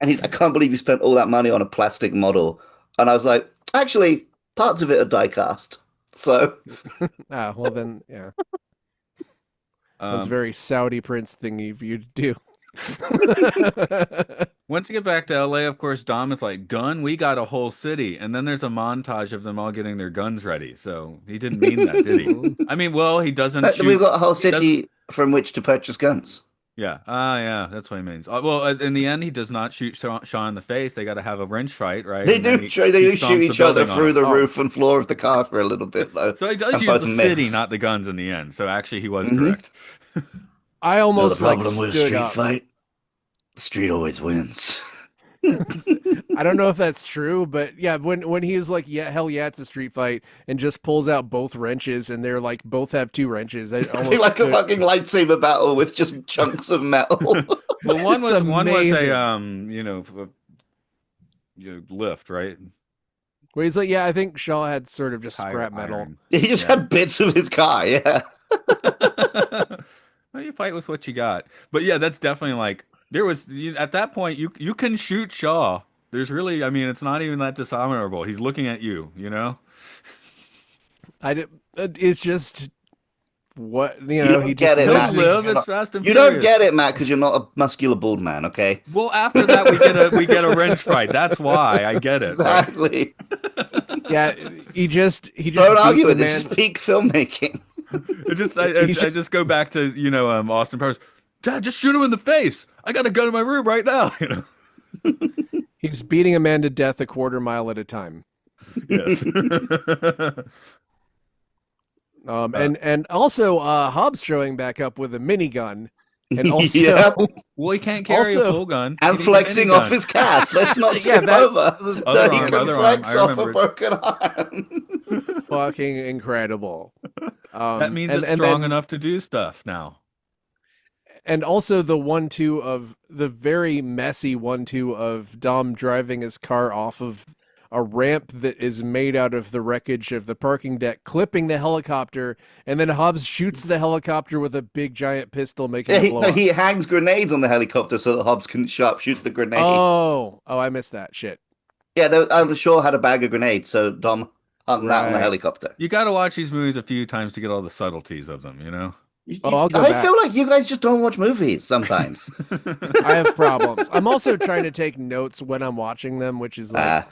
S3: And I can't believe you spent all that money on a plastic model. And I was like, actually, parts of it are die cast. So
S2: Well then, yeah, that was a
S1: Um,
S2: very Saudi prince thing you to do.
S1: Once you get back to LA, of course, Dom is like, gun, we got a whole city. And then there's a montage of them all getting their guns ready. So he didn't mean that, did he?
S2: Mhm.
S1: I mean, well, he doesn't
S3: we've
S1: shoot.
S3: got a whole
S1: Does
S3: city from which to purchase guns.
S1: Yeah. Yeah, that's what he means. Well, in the end, he does not shoot Shaw in the face. They got to have a wrench fight, right?
S3: They
S1: And then
S3: do they
S1: he
S3: do shoot
S1: stomps the
S3: each other
S1: building on
S3: through
S1: him.
S3: the
S2: Oh,
S3: roof and floor of the car for a little bit though.
S1: So he does
S3: And
S1: use
S3: both
S1: the city,
S3: miss.
S1: not the guns in the end. So actually, he was
S3: Hmm.
S1: correct.
S2: I
S3: You know the
S2: almost like
S3: problem with a
S2: stood
S3: street
S2: up.
S3: fight? The street always wins.
S2: I don't know if that's true, but yeah, when he's like, yeah, hell yeah, it's a street fight, and just pulls out both wrenches, and they're like both have two wrenches. I
S3: I feel
S2: almost
S3: like a
S2: stood.
S3: fucking lightsaber battle with just chunks of metal.
S1: Well,
S2: It's
S1: one was a
S2: amazing.
S1: lift, right?
S2: Where he's like, yeah, I think Shaw had sort of just
S1: Tire
S2: scrap metal.
S1: iron.
S3: He just
S1: Yeah.
S3: had bits of his car, yeah.
S1: Well, you fight with what you got. But yeah, that's definitely like at that point you can shoot Shaw. There's really, I mean, it's not even that dishonorable. He's looking at you, you know?
S2: I did. It's just what
S3: You
S2: he
S3: don't
S2: just
S3: get it,
S1: He'll
S3: Matt.
S2: knows
S1: live.
S3: You're
S1: It's
S3: not-
S1: Fast and
S3: You don't
S1: Furious.
S3: get it, Matt, because you're not a muscular bald man, okay?
S1: Well, after that we get a wrench fight. That's why I get it. Like,
S3: Exactly.
S2: Yeah, he just
S3: Don't argue
S2: beats a
S3: with it. It's
S2: man.
S3: just peak filmmaking.
S1: I
S2: He
S1: just go back to Austin Powers. Dad, just shoot him in the face. I got a gun in my room right now.
S2: He's beating a man to death a quarter mile at a time.
S1: Yes.
S2: And also Hobbs showing back up with a minigun, and also
S3: Yep.
S1: Well, he can't carry a
S2: Also-
S1: full gun.
S3: And
S1: He needs a
S3: flexing off
S1: minigun.
S3: his cast. Let's not
S2: Yeah,
S3: skip
S2: that-
S3: over.
S1: Other
S3: He
S1: arm,
S3: can
S1: other arm.
S3: flex
S1: I
S3: off a
S1: remember.
S3: broken arm.
S2: fucking incredible.
S1: That means
S2: and,
S1: it's
S2: and
S1: strong
S2: then-
S1: enough to do stuff now.
S2: And also the 1-2 of the very messy 1-2 of Dom driving his car off of a ramp that is made out of the wreckage of the parking deck, clipping the helicopter, and then Hobbs shoots the helicopter with a big giant pistol, making
S3: Yeah,
S2: it blow up.
S3: he hangs grenades on the helicopter so that Hobbs can sharpshoot the grenade.
S2: Oh, I missed that shit.
S3: Yeah, I'm sure had a bag of grenades, so Dom hung that on the
S2: Right.
S3: helicopter.
S1: You got to watch these movies a few times to get all the subtleties of them, you know?
S2: Oh, I'll go
S3: I
S2: back.
S3: feel like you guys just don't watch movies sometimes.
S2: I have problems. I'm also trying to take notes when I'm watching them, which is like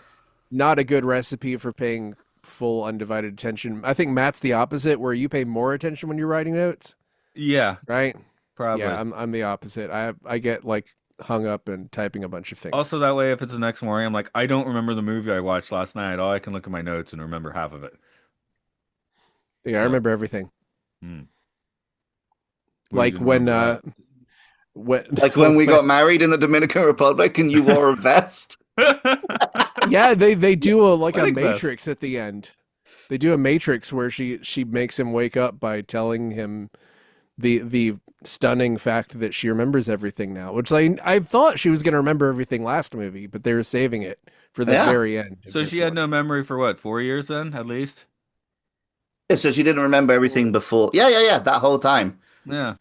S2: not a good recipe for paying full undivided attention. I think Matt's the opposite, where you pay more attention when you're writing notes,
S1: Yeah,
S2: right?
S1: probably.
S2: Yeah, I'm the opposite. I get like hung up and typing a bunch of things.
S1: Also, that way, if it's the next morning, I'm like, I don't remember the movie I watched last night. All I can look at my notes and remember half of it.
S2: Yeah, I remember everything.
S1: Hmm.
S2: Like
S1: didn't
S2: when
S1: remember
S3: Like when we got married in the Dominican Republic and you wore a vest.
S2: yeah, they do a
S1: Wedding vest.
S2: Matrix at the end. They do a Matrix where she makes him wake up by telling him the stunning fact that she remembers everything now, which I thought she was going to remember everything last movie, but they were saving it for the
S3: Yeah.
S2: very end. of
S1: So
S2: this
S1: she had
S2: one.
S1: no memory for what, 4 years then, at least?
S3: Yeah, so she didn't remember everything before. Yeah, that whole time.
S1: Yeah.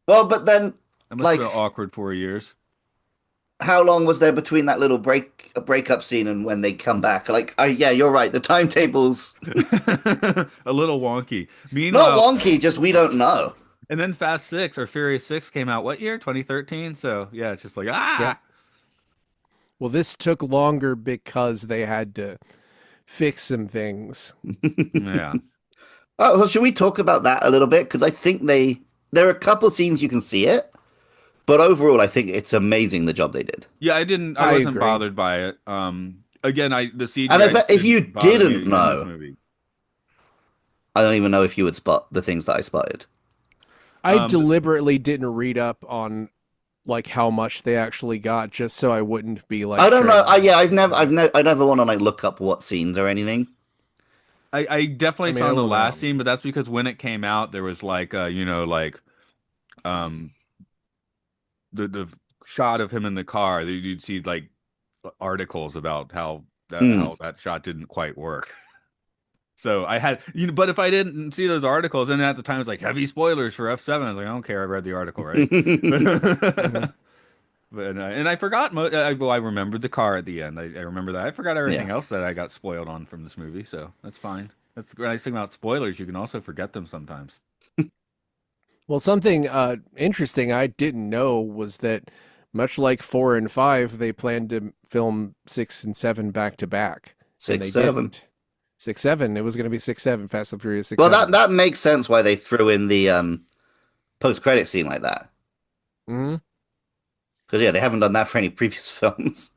S3: Well, but then
S1: That must
S3: Like-
S1: have been awkward 4 years.
S3: how long was there between that little breakup scene and when they come back? Like, yeah, you're right. The timetables
S1: A little wonky.
S3: not
S1: Meanwhile,
S3: wonky, just we don't know.
S1: and then Fast 6 or Furious 6 came out what year? 2013? So, yeah, it's just like,
S2: Yeah. Well, this took longer because they had to fix some things.
S1: Yeah.
S3: Oh, well, should we talk about that a little bit? Because I think there are a couple scenes you can see it, but overall, I think it's amazing the job they did.
S1: Yeah, I
S2: I
S1: wasn't
S2: agree.
S1: bothered by it. Again, the CGI
S3: And if
S1: just
S3: you
S1: bother me
S3: didn't
S1: in
S3: know-
S1: this movie.
S3: I don't even know if you would spot the things that I spotted.
S2: I deliberately didn't read up on like how much they actually got, just so I wouldn't be like.
S3: I don't know.
S2: trying-
S3: Yeah, I never want to like look up what scenes or anything.
S1: I
S2: I
S1: definitely
S2: mean,
S1: saw
S2: it
S1: in the
S2: will
S1: last
S2: now.
S1: scene, but that's because when it came out, there was like um the shot of him in the car. You'd see like articles about
S3: Mm.
S1: how that shot didn't quite work. So I had, but if I didn't see those articles, and at the time it was like heavy spoilers for F7, I was like, I don't care, I read the article, right?
S2: Mhm.
S1: But and I forgot. Well, I remembered the car at the end. I remember that. I forgot
S3: Yeah.
S1: everything else that I got spoiled on from this movie, so that's fine. That's the nice thing about spoilers. You can also forget them sometimes.
S2: Well, something interesting I didn't know was that much like 4 and 5, they planned to film 6 and 7 back to back, and
S3: Six,
S2: they
S3: seven.
S2: didn't. 6, 7. It was going to be 6, 7. Fast and Furious six,
S3: Well, that
S2: seven.
S3: that makes sense why they threw in the post-credit scene like that.
S2: Mm-hmm.
S3: Because yeah, they haven't done that for any previous films.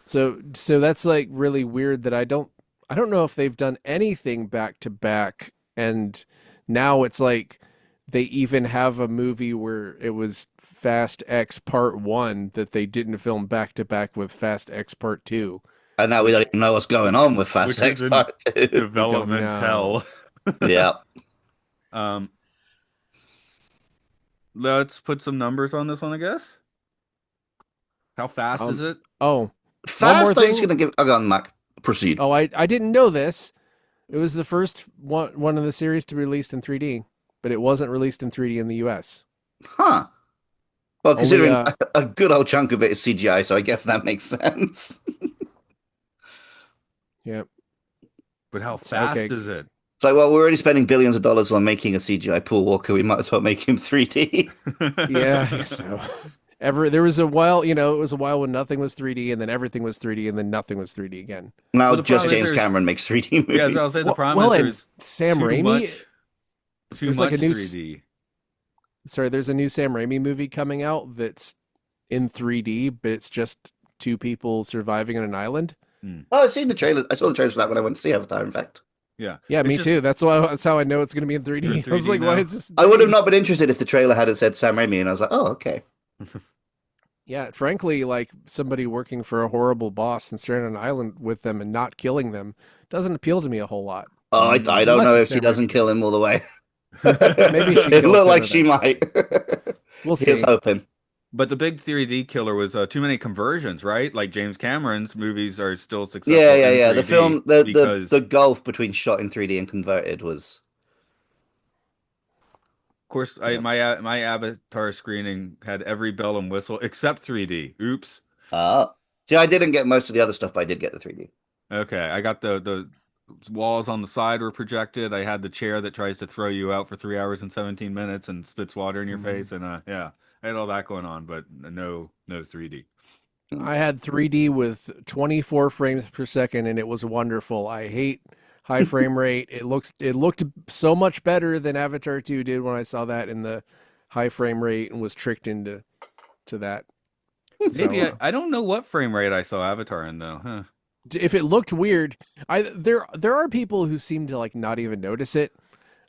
S2: So that's like really weird that I don't know if they've done anything back to back, and now it's like they even have a movie where it was Fast X Part 1 that they didn't film back to back with Fast X Part 2,
S3: And now we don't
S2: which
S3: even know what's going on with Fast
S1: Which is
S3: X
S1: in
S3: Part 2.
S2: we don't
S1: development
S2: know.
S1: hell.
S3: Yeah.
S1: Um, let's put some numbers on this one, I guess. How fast is
S2: Um
S1: it?
S2: oh, one more
S3: Fast, I'm just
S2: thing.
S3: gonna give. Oh, go on, Mac. Proceed.
S2: Oh, I didn't know this. It was the first one of the series to be released in 3D, but it wasn't released in 3D in the US.
S3: Huh. Well,
S2: Only
S3: considering a good old chunk of it is CGI, so I guess that makes sense.
S2: yeah.
S1: But how
S2: It's
S1: fast
S2: okay.
S1: is it?
S3: It's like, well, we're already spending billions of dollars on making a CGI Paul Walker. We might as well make him 3D.
S2: Yeah, I guess so. There was a while, it was a while when nothing was 3D and then everything was 3D and then nothing was 3D again.
S3: Now
S1: Well, the
S3: just
S1: problem is
S3: James
S1: there's,
S3: Cameron makes 3D
S1: yeah, as I'll
S3: movies.
S1: say, the problem
S2: Well,
S1: is
S2: and
S1: there's
S2: Sam
S1: too
S2: Raimi,
S1: much, too
S2: there's like a
S1: much
S2: new
S1: 3D.
S2: sorry, there's a new Sam Raimi movie coming out that's in 3D, but it's just two people surviving on an island.
S1: Hmm.
S3: Oh, I've seen the trailer. I saw the trailer for that when I went to see Avatar, in fact.
S1: Yeah,
S2: Yeah,
S1: it's
S2: me
S1: just
S2: too. That's how I know it's going to be in
S1: you're in
S2: 3D. I was
S1: 3D
S2: like, why
S1: now.
S2: is this in
S3: I would have
S2: 3D?
S3: not been interested if the trailer hadn't said Sam Raimi, and I was like, oh, okay.
S2: Yeah, frankly, like somebody working for a horrible boss and stranded on an island with them and not killing them doesn't appeal to me a whole lot.
S3: Oh, I don't
S2: Unless
S3: know
S2: it's
S3: if she
S2: Sam
S3: doesn't
S2: Raimi.
S3: kill him all the way.
S2: Maybe she
S3: It
S2: kills
S3: looked
S2: him
S3: like she
S2: eventually.
S3: might.
S2: We'll
S3: Here's
S2: see.
S3: hoping.
S1: But the big 3D killer was too many conversions, right? Like James Cameron's movies are still
S3: Yeah,
S1: successful
S3: yeah,
S1: in
S3: yeah. The
S1: 3D
S3: film, the
S1: because,
S3: gulf between shot in 3D and converted was.
S1: of course,
S2: Yep.
S1: my Avatar screening had every bell and whistle except 3D. Oops.
S3: See, I didn't get most of the other stuff, but I did get the 3D.
S1: Okay, I got the walls on the side were projected. I had the chair that tries to throw you out for 3 hours and 17 minutes and spits water in your
S2: Mhm.
S1: face, and yeah, I had all that going on, but no 3D.
S2: I had 3D with 24 frames per second and it was wonderful. I hate high frame rate. It looked so much better than Avatar 2 did when I saw that in the high frame rate and was tricked into to that. So
S1: Maybe I don't know what frame rate I saw Avatar in though. Huh.
S2: if it looked weird, there are people who seem to like not even notice it.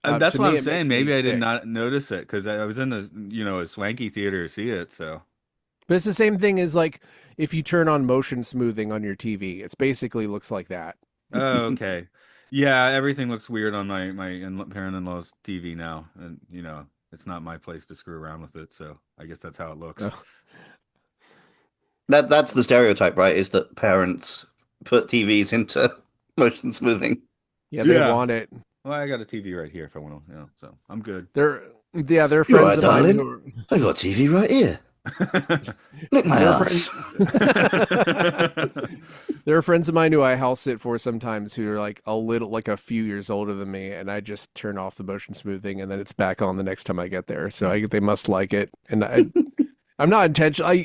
S1: That's
S2: To
S1: what
S2: me,
S1: I'm
S2: it
S1: saying.
S2: makes me
S1: Maybe I did
S2: sick.
S1: not notice it because I was in a swanky theater to see it. So,
S2: But it's the same thing as like if you turn on motion smoothing on your TV. It's basically looks like that.
S1: oh, okay, yeah, everything looks weird on my parent-in-law's TV now, and it's not my place to screw around with it. So I guess that's how it looks.
S2: Oh,
S3: That's the stereotype, right? Is that parents put TVs into motion smoothing.
S2: yeah, they
S1: Yeah.
S2: want it.
S1: Well, I got a TV right here if I want to, so I'm good.
S2: They're
S3: You all
S2: friends
S3: right,
S2: of mine
S3: darling?
S2: who are,
S3: I got a TV right here. Lick my
S2: they're
S3: ass.
S2: friends. There are friends of mine who I house sit for sometimes who are like a few years older than me, and I just turn off the motion smoothing, and then it's back on the next time I get there. So they must like it, and I'm not intentional.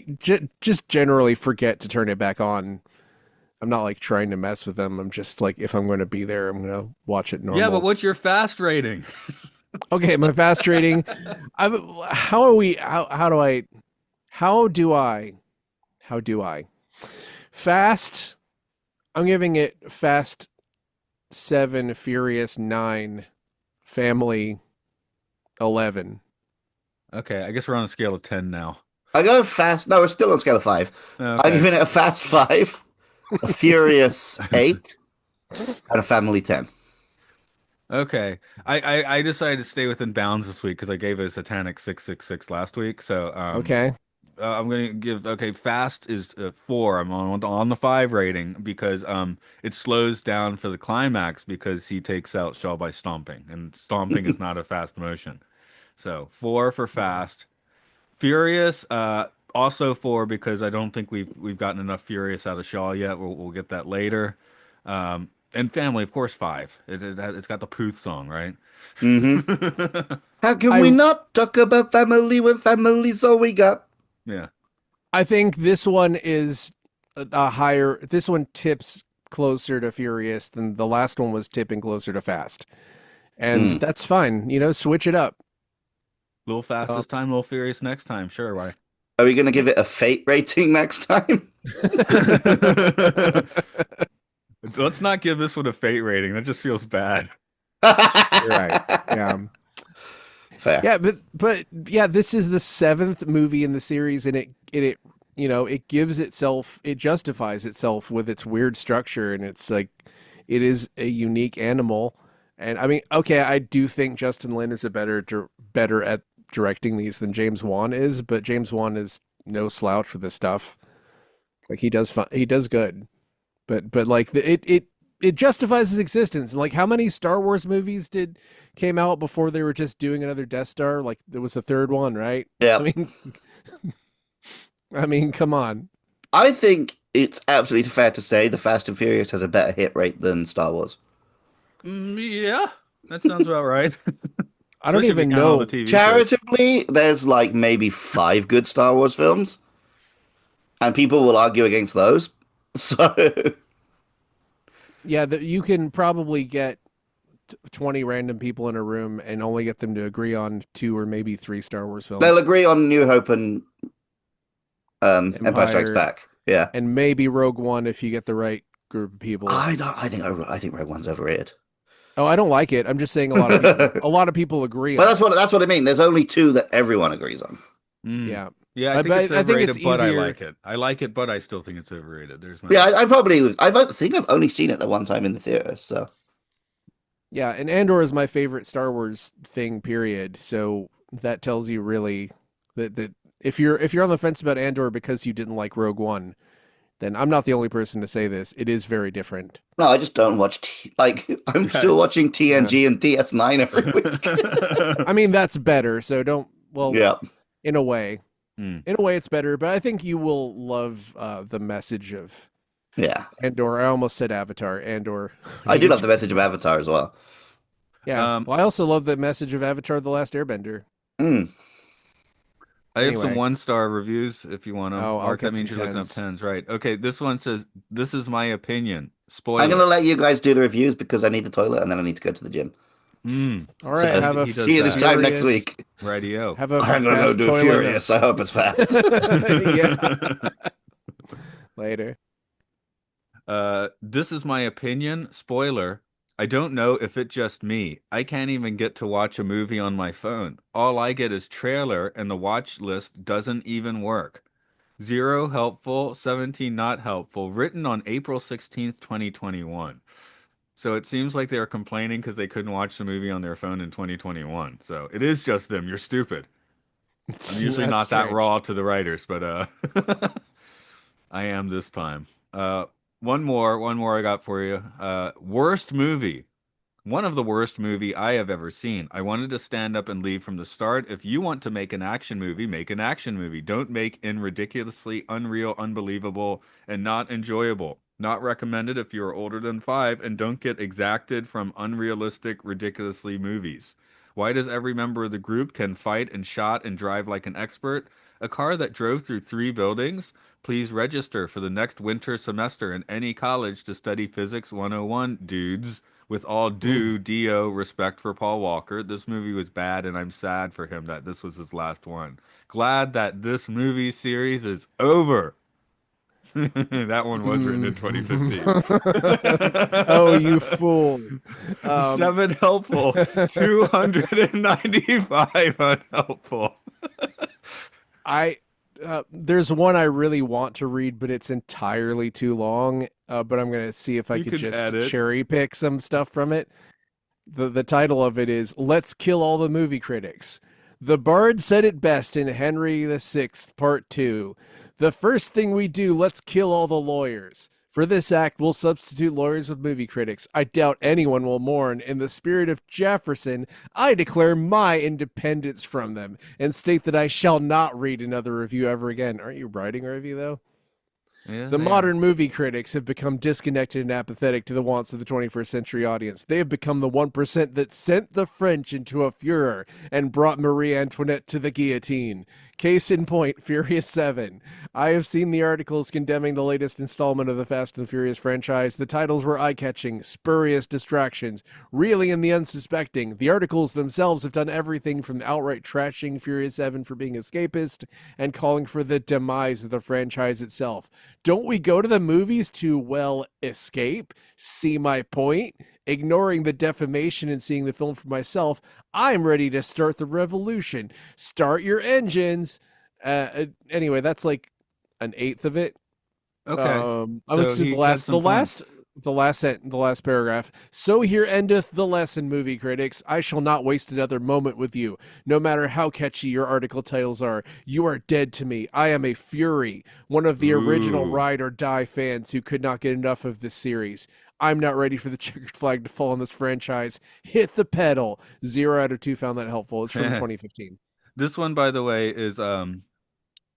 S2: Just generally forget to turn it back on. I'm not like trying to mess with them. I'm just like if I'm going to be there, I'm going to watch it
S1: Yeah, but
S2: normal.
S1: what's your fast rating?
S2: Okay, my fast rating. I how are we? How do I? How do I? How do I? Fast. I'm giving it Fast 7, Furious 9, Family 11.
S1: Okay, I guess we're on a scale of 10 now.
S3: I go fast. No, we're still on scale of 5. I'm
S1: Okay.
S3: giving it a fast 5, a furious 8, Out of Family 10.
S1: Okay. I decided to stay within bounds this week because I gave it a satanic 666 last week. So
S2: Okay.
S1: I'm gonna give okay. Fast is 4. I'm on the 5 rating because it slows down for the climax because he takes out Shaw by stomping, and stomping is not a fast motion. So 4 for Fast. Furious, also 4 because I don't think we've gotten enough Furious out of Shaw yet. We'll get that later. And Family, of course, 5. It's got the Puth song, right?
S3: Hmm. How can we
S2: I
S3: not talk about family when family's all we got?
S1: Yeah.
S2: I think this one is a higher. This one tips closer to Furious than the last one was tipping closer to Fast, and
S3: Mm.
S2: that's fine. You know, switch it up.
S1: Little Fast
S2: Uh,
S1: this time, Little Furious next time. Sure, why?
S3: Are we going to give it a fate rating next time?
S1: Let's not give this one a fate rating. That just feels bad.
S2: You're right. Yeah.
S3: Fair.
S2: Yeah, but yeah, this is the seventh movie in the series, and it you know it gives itself it justifies itself with its weird structure, and it's like it is a unique animal. And I mean, okay, I do think Justin Lin is a better at directing these than James Wan is, but James Wan is no slouch for this stuff. Like he does good, but like it justifies his existence. Like how many Star Wars movies did came out before they were just doing another Death Star? Like there was the third one, right? I
S3: Yeah.
S2: mean, I mean, come on.
S3: I think it's absolutely fair to say the Fast and Furious has a better hit rate than Star Wars.
S1: Yeah, that sounds about right.
S2: I don't
S1: Especially if you
S2: even
S1: count all the
S2: know.
S1: TV shows.
S3: Charitably, there's like maybe 5 good Star Wars films, and people will argue against those. So,
S2: Yeah, that you can probably get 20 random people in a room and only get them to agree on two or maybe three Star Wars
S3: they'll
S2: films.
S3: agree on New Hope and Empire Strikes
S2: Empire
S3: Back. Yeah.
S2: and maybe Rogue One if you get the right group of people.
S3: I don't. I think Rogue One's overrated.
S2: Oh, I don't like it. I'm just saying a lot of people agree
S3: But
S2: on
S3: that's
S2: it.
S3: what I mean. There's only 2 that everyone agrees on.
S1: Mm.
S2: Yeah.
S1: Yeah, I think it's
S2: I think it's
S1: overrated, but I
S2: easier.
S1: like it. I like it, but I still think it's overrated. There's my
S3: Yeah, I think I've only seen it the one time in the theater. So
S2: Yeah, and Andor is my favorite Star Wars thing, period. So that tells you really that if you're on the fence about Andor because you didn't like Rogue One, then I'm not the only person to say this. It is very different.
S3: no, I just don't watch. Like I'm
S1: yeah.
S3: still watching
S2: Yeah.
S3: TNG and DS9 every week.
S2: I mean, that's better. So don't, well,
S3: Yeah,
S2: in a way.
S1: Mm.
S2: In a way it's better, but I think you will love the message of
S3: yeah.
S2: Andor. I almost said Avatar. Andor
S3: I do love
S2: means
S3: the message of Avatar as well.
S2: yeah.
S1: Um,
S2: Well, I also love the message of Avatar: The Last Airbender.
S3: Mm.
S1: I have some
S2: Anyway,
S1: 1-star reviews if you want them.
S2: oh, I'll
S1: Mark, that
S2: get some
S1: means you're looking up
S2: tens.
S1: tens, right? Okay, this one says, "This is my opinion."
S3: I'm gonna
S1: Spoiler.
S3: let you guys do the reviews because I need the toilet and then I need to go to the gym.
S2: All right,
S3: So
S2: have a
S1: He does
S3: see you this
S1: that.
S3: time next
S2: furious,
S3: week.
S1: Radio.
S2: have a
S3: I'm gonna go
S2: fast
S3: do
S2: toilet
S3: Furious. I hope it's fast.
S2: yeah, later.
S1: This is my opinion. Spoiler. I don't know if it's just me. I can't even get to watch a movie on my phone. All I get is trailer, and the watch list doesn't even work. 0 helpful, 17 not helpful. Written on April 16th, 2021. So it seems like they were complaining because they couldn't watch the movie on their phone in 2021. So it is just them. You're stupid. I'm usually
S2: That's
S1: not that
S2: strange.
S1: raw to the writers, but I am this time. One more I got for you. Worst movie. One of the worst movie I have ever seen. I wanted to stand up and leave from the start. If you want to make an action movie, make an action movie. Don't make in ridiculously unreal, unbelievable, and not enjoyable. Not recommended if you are older than 5, and don't get exacted from unrealistic, ridiculously movies. Why does every member of the group can fight and shot and drive like an expert? A car that drove through 3 buildings? Please register for the next winter semester in any college to study Physics 101, dudes. With all
S2: Mm.
S1: due do respect for Paul Walker, this movie was bad, and I'm sad for him that this was his last one. Glad that this movie series is over. That one was written in
S2: Mm.
S1: 2015.
S2: Oh, you fool! Um,
S1: 7 helpful, 295 unhelpful.
S2: I there's one I really want to read, but it's entirely too long, but I'm gonna see if I
S1: You
S2: could
S1: can add
S2: just
S1: it.
S2: cherry pick some stuff from it. The title of it is "Let's Kill All the Movie Critics." The Bard said it best in Henry VI, Part 2. The first thing we do, let's kill all the lawyers. For this act, we'll substitute lawyers with movie critics. I doubt anyone will mourn. In the spirit of Jefferson, I declare my independence from them and state that I shall not read another review ever again. Aren't you writing a review, though?
S1: Yeah,
S2: The
S1: I am.
S2: modern movie critics have become disconnected and apathetic to the wants of the 21st century audience. They have become the 1% that sent the French into a furor and brought Marie Antoinette to the guillotine. Case in point, Furious 7. I have seen the articles condemning the latest installment of the Fast and Furious franchise. The titles were eye-catching, spurious distractions, reeling the unsuspecting. The articles themselves have done everything from outright trashing Furious 7 for being escapist and calling for the demise of the franchise itself. Don't we go to the movies to, well, escape? See my point? Ignoring the defamation and seeing the film for myself, I'm ready to start the revolution. Start your engines. Anyway, that's like an eighth of it.
S1: Okay.
S2: I
S1: So
S2: would say
S1: he
S2: the
S1: had
S2: last,
S1: some fun.
S2: the last paragraph. So here endeth the lesson, movie critics. I shall not waste another moment with you. No matter how catchy your article titles are, you are dead to me. I am a fury, one of the original
S1: Ooh.
S2: ride or die fans who could not get enough of this series. I'm not ready for the checkered flag to fall on this franchise. Hit the pedal. 0 out of 2 found that helpful. It's from 2015.
S1: This one, by the way, is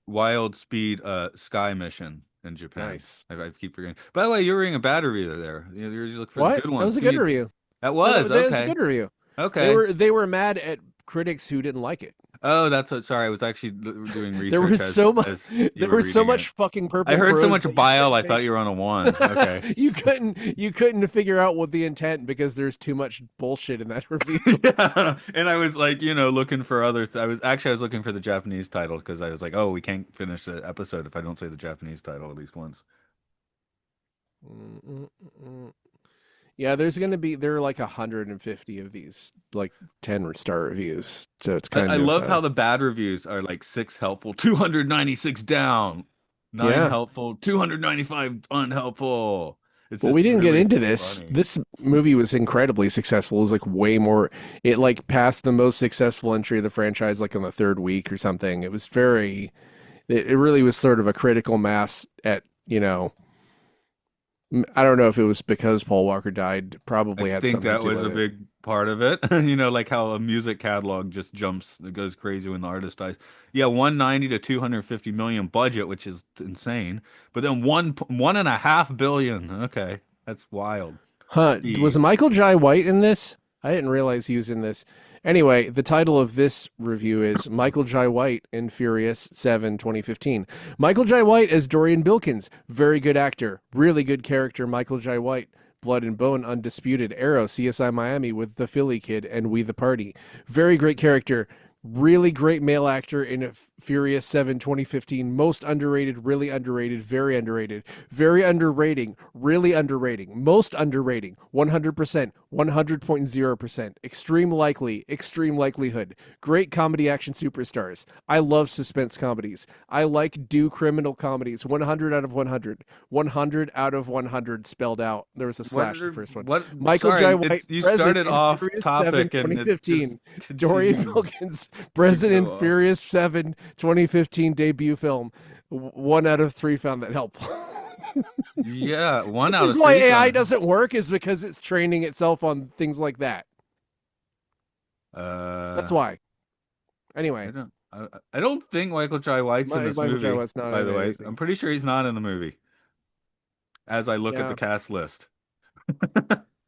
S1: Wild Speed Sky Mission in Japan.
S2: Nice.
S1: I keep forgetting. By the way, you're reading a bad review there. You're looking for the
S2: What?
S1: good
S2: That
S1: ones.
S2: was a
S1: Can
S2: good
S1: you-
S2: review.
S1: That
S2: No,
S1: was
S2: that was a
S1: okay.
S2: good review.
S1: Okay.
S2: They were mad at critics who didn't like it.
S1: Oh, that's what. Sorry, I was actually doing research
S2: There was so much.
S1: as you
S2: There
S1: were
S2: was so
S1: reading
S2: much
S1: it.
S2: fucking purple.
S1: I heard so
S2: prose
S1: much
S2: that you
S1: bile. I
S2: couldn't
S1: thought you were on a one. Okay.
S2: you couldn't figure out what the intent because there's too much bullshit in that review.
S1: Yeah, and I was like, looking for other. I was looking for the Japanese title because I was like, oh, we can't finish the episode if I don't say the Japanese title at least once.
S2: Yeah, there are like 150 of these, like 10-star reviews. So it's
S1: I,
S2: kind
S1: I
S2: of
S1: love how the bad reviews are like 6 helpful, 296 down, 9
S2: yeah.
S1: helpful, 295 unhelpful. It's
S2: But
S1: just
S2: we didn't get
S1: really
S2: into this.
S1: funny.
S2: This movie was incredibly successful. It was like way more. It like passed the most successful entry of the franchise like on the third week or something. It was very. It really was sort of a critical mass at I don't know if it was because Paul Walker died.
S1: I
S2: Probably had
S1: think
S2: something to
S1: that
S2: do
S1: was
S2: with
S1: a
S2: it.
S1: big part of it. Like how a music catalog just it goes crazy when the artist dies. Yeah, 190 to 250 million budget, which is insane. But then 1.5 billion. Okay, that's wild.
S2: Huh? Was
S1: Jeez.
S2: Michael Jai White in this? I didn't realize he was in this. Anyway, the title of this review is Michael Jai White in Furious 7 2015. Michael Jai White as Dorian Bilkins. Very good actor. Really good character, Michael Jai White. Blood and Bone, Undisputed, Arrow, CSI Miami with the Philly Kid, and We the Party. Very great character. Really great male actor in Furious 7 2015. Most underrated, really underrated, very underrated, very underrating, really underrating, most underrating, 100%, 100.0%, extreme likelihood. Great comedy action superstars. I love suspense comedies. I like do criminal comedies. 100 out of 100. 100 out of 100 spelled out. There was a slash the first one.
S1: What?
S2: Michael
S1: Sorry,
S2: Jai White,
S1: you
S2: present
S1: started
S2: in
S1: off
S2: Furious 7
S1: topic and it's
S2: 2015.
S1: just
S2: Dorian
S1: continued.
S2: Wilkins, President
S1: Go on.
S2: Furious 7 2015 debut film. 1 out of 3 found that helpful.
S1: Yeah, one
S2: This
S1: out
S2: is
S1: of
S2: why
S1: three.
S2: AI doesn't work, is because it's training itself on things like that. That's why.
S1: I
S2: Anyway,
S1: don't. I don't think Michael Jai White's in this
S2: Michael
S1: movie.
S2: Jai White's not
S1: By
S2: in
S1: the
S2: it,
S1: way,
S2: is he?
S1: I'm pretty sure he's not in the movie. As I look at
S2: Yeah.
S1: the cast list.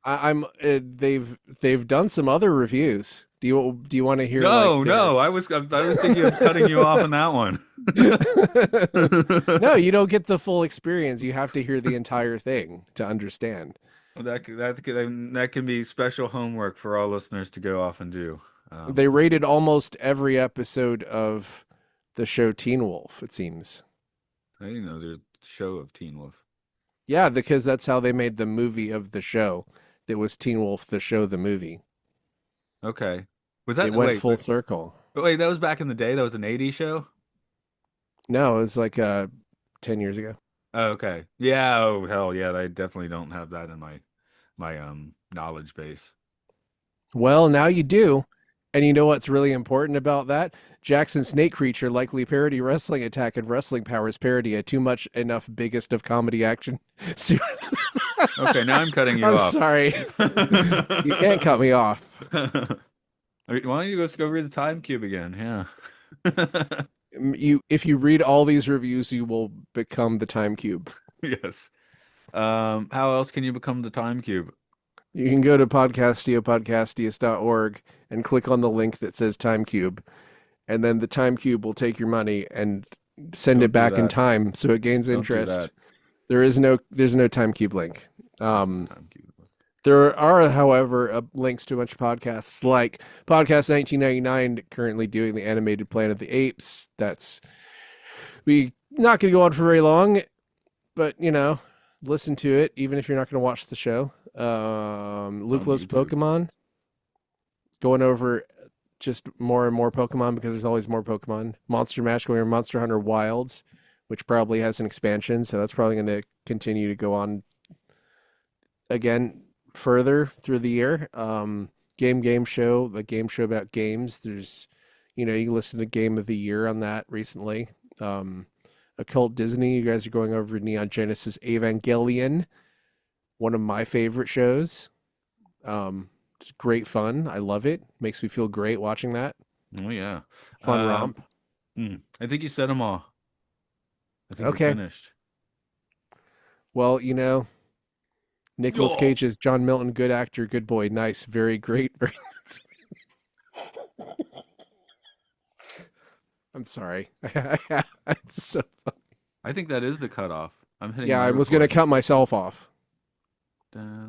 S2: I'm. They've done some other reviews. Do you want to hear?
S1: No,
S2: like,
S1: no, I was thinking of cutting you off on that one.
S2: No, you don't get the full experience. You have to hear the entire thing to understand.
S1: That can be special homework for all listeners to go off and do.
S2: They rated almost every episode of the show Teen Wolf, it seems.
S1: I didn't know there's a show of Teen Wolf.
S2: Yeah, because that's how they made the movie of the show. It was Teen Wolf, the show, the movie.
S1: Okay, was that
S2: It went
S1: wait,
S2: full
S1: wait,
S2: circle.
S1: that was back in the day. That was an '80s show.
S2: No, it was like 10 years ago.
S1: Oh, okay. Yeah. Oh, hell yeah. I definitely don't have that in my knowledge base.
S2: Well, now you do. And you know what's really important about that? Jackson Snake Creature likely parody Wrestling Attack and Wrestling Powers parody a too much enough biggest of comedy action.
S1: Okay, now I'm cutting you
S2: I'm
S1: off.
S2: sorry. You can't cut me off.
S1: Why don't you go read the Time Cube again? Yeah.
S2: If you read all these reviews, you will become the Time Cube.
S1: Yes. How else can you become the Time Cube?
S2: You can go to podcastiopodcastius.org and click on the link that says Time Cube, and then the Time Cube will take your money and send it
S1: Don't do
S2: back in
S1: that.
S2: time so it gains
S1: Don't do
S2: interest.
S1: that.
S2: There's no Time Cube link.
S1: There's no Time Cube.
S2: There are, however, links to a bunch of podcasts like Podcast 1999 currently doing the animated Planet of the Apes. That's we not going to go on for very long, but listen to it even if you're not going to watch the show.
S1: On
S2: Luke
S1: YouTube.
S2: Pokemon, going over just more and more Pokemon because there's always more Pokemon. Monster Mash going over Monster Hunter Wilds, which probably has an expansion, so that's probably going to continue to go on again further through the year. Game Show, the game show about games. There's, you can listen to Game of the Year on that recently. Occult Disney, you guys are going over Neon Genesis Evangelion, one of my favorite shows. It's great fun. I love it. Makes me feel great watching that.
S1: Oh yeah.
S2: Fun romp.
S1: I think you said them all. I think we're
S2: Okay.
S1: finished.
S2: Well, Nicolas
S1: Yo.
S2: Cage is John Milton, good actor, good boy, nice, very great. Very... I'm sorry. It's so fun.
S1: I think that is the cutoff. I'm hitting
S2: Yeah,
S1: my
S2: I was gonna
S1: record.
S2: cut myself off.
S1: Da-